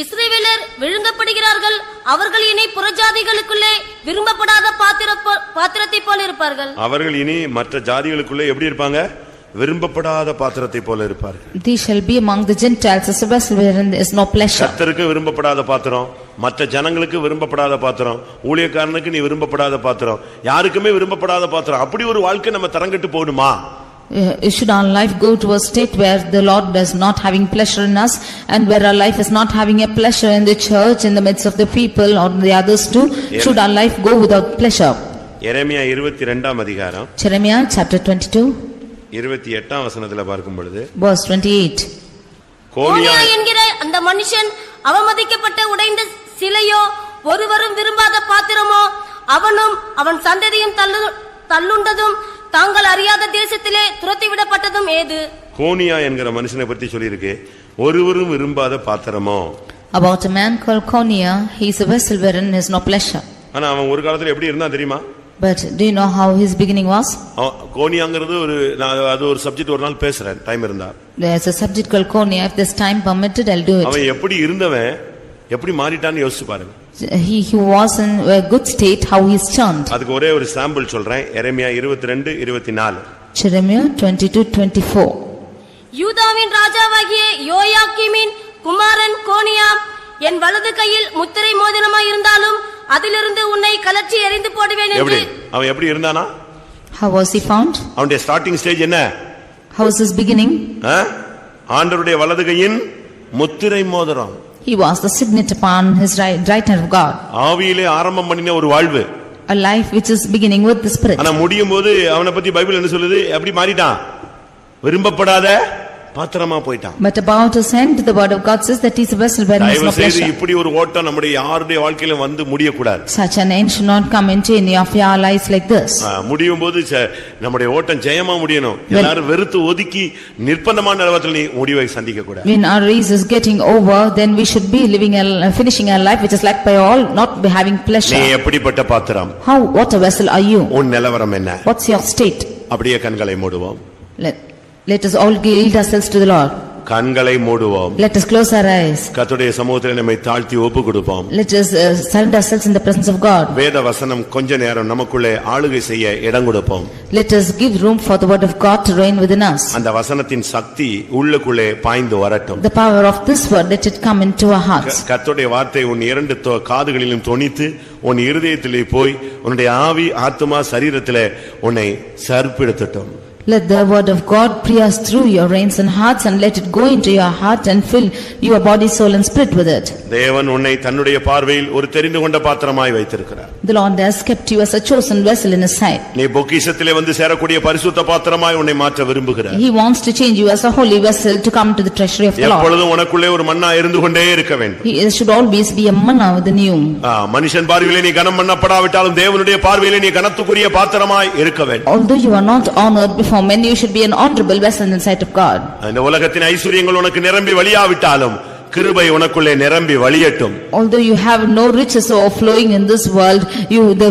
இஸ்ரவேலர் விழுங்கப்படுகிறார்கள், அவர்கள் இனி புறஜாதிகளுக்குள்ளே விரும்பப்படாத பாத்திரத்தை போல இருப்பார்கள். அவர்கள் இனி மற்ற ஜாதிகளுக்குள்ளே எப்படி இருப்பாங்க? விரும்பப்படாத பாத்திரத்தை போல இருப்பார்கள். They shall be among the Gentiles as a vessel wherein there is no pleasure. கர்த்தருக்கு விரும்பப்படாத பாத்திரம், மற்ற ஜனங்களுக்கு விரும்பப்படாத பாத்திரம், ஊழியக்காரனுக்கு நீ விரும்பப்படாத பாத்திரம், யாருக்குமே விரும்பப்படாத பாத்திரம். அப்படி ஒரு வாழ்க்கை நம்ம தரங்கட்டு போடுமா? Should our life go to a state where the Lord is not having pleasure in us, and where our life is not having a pleasure in the church, in the midst of the people or the others too? Should our life go without pleasure? எரேமியா 22ஆம் அதிகாரம் Jeremiah chapter 22, 28ஆம் வசனத்துல பார்க்கும் பொழுது verse 28. கோனியா என்கிற அந்த மனுஷன் அவமதிக்கப்பட்ட உடைந்த சிலையோ, ஒருவரும் விரும்பாத பாத்திரமோ, அவனும் அவன் சந்ததியும் தள்ளுண்டதும் தாங்கள் அறியாத தேசத்திலே துரத்திவிடப்பட்டதும் ஏது? கோனியா என்கிற மனுஷனை பற்றி சொல்லியிருக்கு, ஒருவரும் விரும்பாத பாத்திரமோ. About a man called Konia, he is a vessel wherein there is no pleasure. ஆனா அவன் ஒரு காலத்துல எப்படி இருந்தான் தெரியுமா? But do you know how his beginning was? கோனியாங்கிறது அது ஒரு சப்ஜெக்ட் ஒரு நாள் பேசுறேன், டைம் இருந்தா. There is a subject called Konia. If this time permitted, I'll do it. அவன் எப்படி இருந்தவன் எப்படி மாறிட்டான்னு யோசிச்சு பாருங்க. He was in a good state, how he's turned. அதுக்கு ஒரே ஒரு சாம்பிள் சொல்றேன். எரேமியா 22:24. Jeremiah 22:24. யூதாவின் ராஜாவாகிய யோயாக்கீமின் குமாரன் கோனியா என் வலது கையில் முத்திரை மோதிரமாய் இருந்தாலும் அதிலிருந்து உன்னை கலற்றி எறிந்து போடுவேன் என்று. அவன் எப்படி இருந்தானா? How was he found? அவனுடைய ஸ்டார்டிங் ஸ்டேஜ் என்ன? How was his beginning? ஆண்டவருடைய வலது கையின் முத்திரை மோதிரம். He was the signet upon his right hand of God. ஆவியிலே ஆரம்பம் பண்ணின ஒரு வாழ்வு. A life which is beginning with the Spirit. ஆனா முடியும் போது அவனை பத்தி பைபிள் என்ன சொல்லுது? எப்படி மாறிட்டான்? விரும்பப்படாத பாத்திரமா போயிட்டான். But about his end, the word of God says that he is a vessel wherein there is no pleasure. இப்படி ஒரு ஓட்டம் நம்முடைய யாருடைய வாழ்க்கையில வந்து முடிய கூடாது. Such an end should not come into any of your lives like this. முடியும் போது நம்முடைய ஓட்டம் ஜெயமா முடியணும். எல்லாரும் வெறுத்து ஒதுக்கி நிர்பந்தமான நிலவரத்தில் நீ முடிவை சந்திக்க கூடாது. When our race is getting over, then we should be finishing our life which is liked by all, not be having pleasure. நீ எப்படிப்பட்ட பாத்திரம்? What a vessel are you? உன் நிலவரம் என்ன? What's your state? அப்படியே கண்களை மூடுவோம். Let us all yield ourselves to the Lord. கண்களை மூடுவோம். Let us close our eyes. கர்த்தருடைய சமூகத்தில் நம்மை தாழ்த்தி ஒப்பு கொடுப்போம். Let us surrender ourselves in the presence of God. வேத வசனம் கொஞ்ச நேரம் நமக்குள்ளே ஆளுகை செய்ய இடம் கொடுப்போம். Let us give room for the word of God to reign within us. அந்த வசனத்தின் சக்தி உள்ளுக்குள்ளே பாய்ந்து வரட்டும். The power of this word, let it come into our hearts. கர்த்தருடைய வார்த்தை உன் இரண்டு காதுகளிலும் தொனித்து உன் இருதயத்திலே போய் உன்னுடைய ஆவி ஆத்துமா சரீரத்திலே உன்னை சர்ப்பிடுத்தட்டும். Let the word of God pierce through your reins and hearts, and let it go into your heart and fill your body, soul and spirit with it. தேவன் உன்னை தன்னுடைய பார்வையில் ஒரு தெரிந்து கொண்ட பாத்திரமாய் வைத்திருக்கிறார். The Lord has kept you as a chosen vessel in his sight. நீ பொக்கிஷத்திலே வந்து சேரக்கூடிய பரிசுத்த பாத்திரமாய் உன்னை மாற்ற விரும்புகிறார். He wants to change you as a holy vessel to come to the treasury of the Lord. எப்பொழுதும் உனக்குள்ளே ஒரு மன்னா இருந்து கொண்டே இருக்க வேண்டும். He should always be a manna within you. மனுஷன் பார்வையிலே நீ கனம் பண்ணப்படாவிட்டாலும் தேவனுடைய பார்வையிலே நீ கனத்துக்குரிய பாத்திரமாய் இருக்க வேண்டும். Although you are not honored before men, you should be an honorable vessel in the sight of God. இந்த உலகத்தின் ஐஸ்வரியங்கள் உனக்கு நிரம்பி வழியாவிட்டாலும் கிருபை உனக்குள்ளே நிரம்பி வழியட்டும். Although you have no riches overflowing in this world, the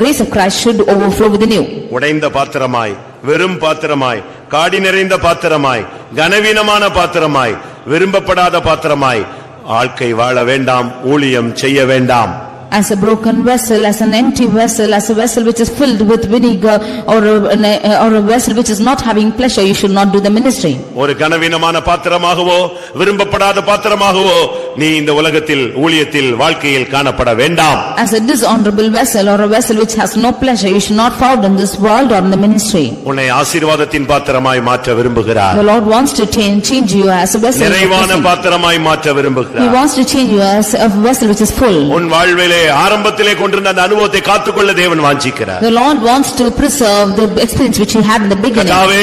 grace of Christ should overflow within you. உடைந்த பாத்திரமாய், வெறும் பாத்திரமாய், காடி நிறைந்த பாத்திரமாய், கனவீனமான பாத்திரமாய், விரும்பப்படாத பாத்திரமாய் வாழ்க்கை வாழ வேண்டாம், ஊழியம் செய்ய வேண்டாம். As a broken vessel, as an empty vessel, as a vessel which is filled with vinegar, or a vessel which is not having pleasure, you should not do the ministry. ஒரு கனவீனமான பாத்திரமாகவோ விரும்பப்படாத பாத்திரமாகவோ நீ இந்த உலகத்தில் ஊழியத்தில் வாழ்க்கையில் காணப்பட வேண்டாம். As a dishonorable vessel or a vessel which has no pleasure, you should not found in this world or in the ministry. உன்னை ஆசீர்வாதத்தின் பாத்திரமாய் மாற்ற விரும்புகிறார். The Lord wants to change you as a vessel. நிறைவான பாத்திரமாய் மாற்ற விரும்புகிறார். He wants to change you as a vessel which is full. உன் வாழ்விலே ஆரம்பத்திலே கொண்டிருந்த அந்த அனுபவத்தை காத்துக்கொள்ள தேவன் வாஞ்சிக்கிறார். The Lord wants to preserve the experience which you had in the beginning. கர்த்தாவே,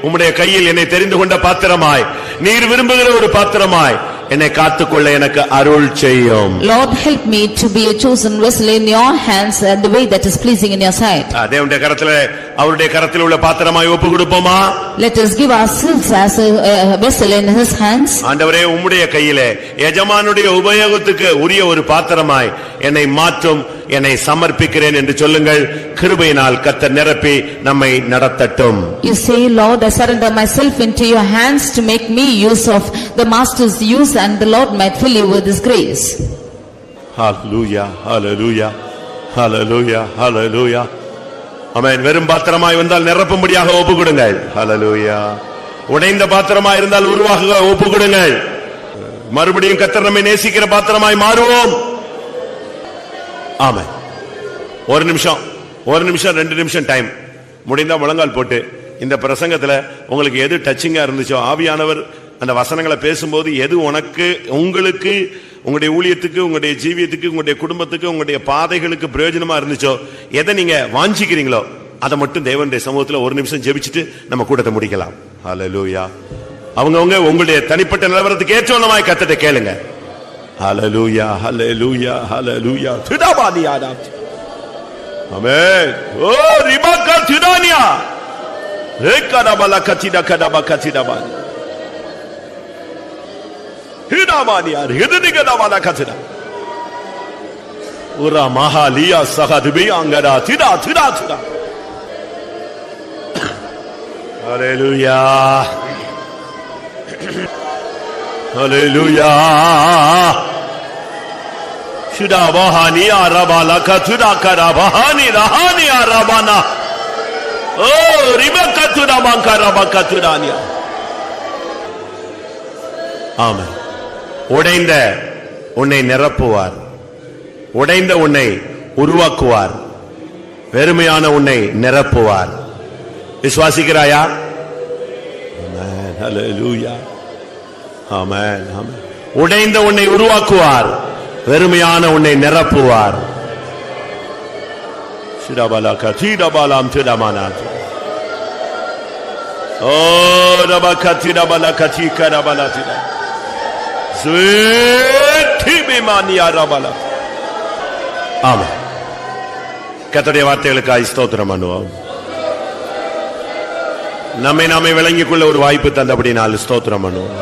உம்முடைய கையில் என்னை தெரிந்து கொண்ட பாத்திரமாய், நீர் விரும்புகிற ஒரு பாத்திரமாய் என்னை காத்துக்கொள்ள எனக்கு அருள் செய்யும். Lord, help me to be a chosen vessel in your hands and the way that is pleasing in your sight. தேவனுடைய கரத்திலே அவருடைய கரத்தில் உள்ள பாத்திரமாய் ஒப்பு கொடுப்போமா? Let us give ourselves as a vessel in his hands. ஆண்டவரே, உம்முடைய கையிலே எஜமானுடைய உபயோகத்துக்கு உரிய ஒரு பாத்திரமாய் என்னை மாற்றும், என்னை சமர்ப்பிக்கிறேன் என்று சொல்லுங்கள். கிருபையினால் கர்த்தர் நிரப்பி நம்மை நடத்தட்டும். You say, Lord, I surrender myself into your hands to make me use of the master's use, and the Lord might fill you with his grace. Hallelujah, hallelujah, hallelujah, hallelujah. ஆமென். வெறும் பாத்திரமாய் வந்தால் நிரப்பும்படியாக ஒப்பு கொடுங்கள். ஹல்லேலூயா. உடைந்த பாத்திரமாய் இருந்தால் உருவாக ஒப்பு கொடுங்கள். மறுபடியும் கர்த்தர் நம்மை நேசிக்கிற பாத்திரமாய் மாறுவோம். ஆமென். ஒரு நிமிஷம் 2 நிமிஷம் டைம் முடிந்தா முழங்கால் போட்டு இந்த பிரசங்கத்துல உங்களுக்கு எது டச்சிங்கா இருந்துச்சோ, ஆவியானவர் அந்த வசனங்களை பேசும்போது எது உங்களுக்கு உங்களுடைய ஊழியத்துக்கு, உங்களுடைய ஜீவியத்துக்கு, உங்களுடைய குடும்பத்துக்கு, உங்களுடைய பாதைகளுக்கு பிரயோஜனமா இருந்துச்சோ, எதை நீங்க வாஞ்சிக்கிறீங்களோ அதை மட்டும் தேவனுடைய சமூகத்துல ஒரு நிமிஷம் ஜெபிச்சுட்டு நம்ம கூட்டத்தை முடிக்கலாம். ஹல்லேலூயா. அவங்கவங்க உங்களுடைய தனிப்பட்ட நிலவரத்துக்கு ஏற்றவனமாய் கர்த்தரை கேளுங்க. ஹல்லேலூயா, ஹல்லேலூயா, ஹல்லேலூயா. துதாபானியாடா. ஆமென். ஓ ரிபாக்கா துதானியா. ஏகடபல கத்திடா கடப கத்திடபா. ஹிடாமானியா ஹிதனிகடபல கத்திடா. உரா மஹாலியா சஹதுபி அங்கடா திடா திடா திடா. ஹல்லேலூயா. ஹல்லேலூயா. Shida bahani arabala katura karabahani rahani arabana. Oh, ribakatura bankara bakaturania. Amen. உடைந்த உன்னை நிரப்புவார், உடைந்த உன்னை உருவாக்குவார், வெறுமையான உன்னை நிரப்புவார். விசுவாசிக்கிறாயா? ஆமென். ஹல்லேலூயா. ஆமென். ஆமென். உடைந்த உன்னை உருவாக்குவார், வெறுமையான உன்னை நிரப்புவார். சிரபலக தீரபலம் திரமனாத். ஓ ரபக திரபலக தீகரபலதி. ஸ்வீட்டி பிமானியா ரபல. ஆமென். கர்த்தருடைய வார்த்தைகளுக்காய் ஸ்தோத்திரம் பண்ணுவோம். நம்மை நாமே விளங்கிக் கொள்ள ஒரு வாய்ப்பு தந்தபடினால் ஸ்தோத்திரம் பண்ணுவோம்.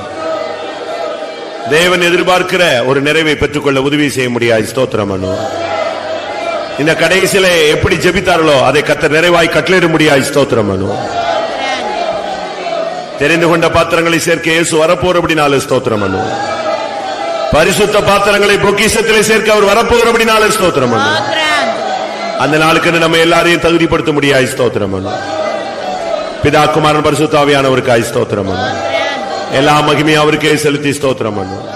தேவன் எதிர்பார்க்கிற ஒரு நிறைவை பெற்றுக்கொள்ள உதவி செய்ய முடியாது. ஸ்தோத்திரம் பண்ணுவோம். இந்த கடைசியில எப்படி ஜெபித்தார்களோ அதை கர்த்தர் நிறைவாய் கட்டளையிட முடியாது. ஸ்தோத்திரம் பண்ணுவோம். தெரிந்து கொண்ட பாத்திரங்களை சேர்க்க இயேசு வரப்போறபடினால ஸ்தோத்திரம் பண்ணுவோம். பரிசுத்த பாத்திரங்களை பொக்கிஷத்திலே சேர்க்க அவர் வரப்போறபடினால ஸ்தோத்திரம் பண்ணுவோம். அந்த நாளுக்கு நம்ம எல்லாரையும் தகுதிப்படுத்த முடியாது. ஸ்தோத்திரம் பண்ணுவோம். பிதா குமாரன் பரிசுத்த ஆவியானவருக்காய் ஸ்தோத்திரம் பண்ணுவோம். எல்லா மகிமையும் அவருக்கே செலுத்தி ஸ்தோத்திரம் பண்ணுவோம்.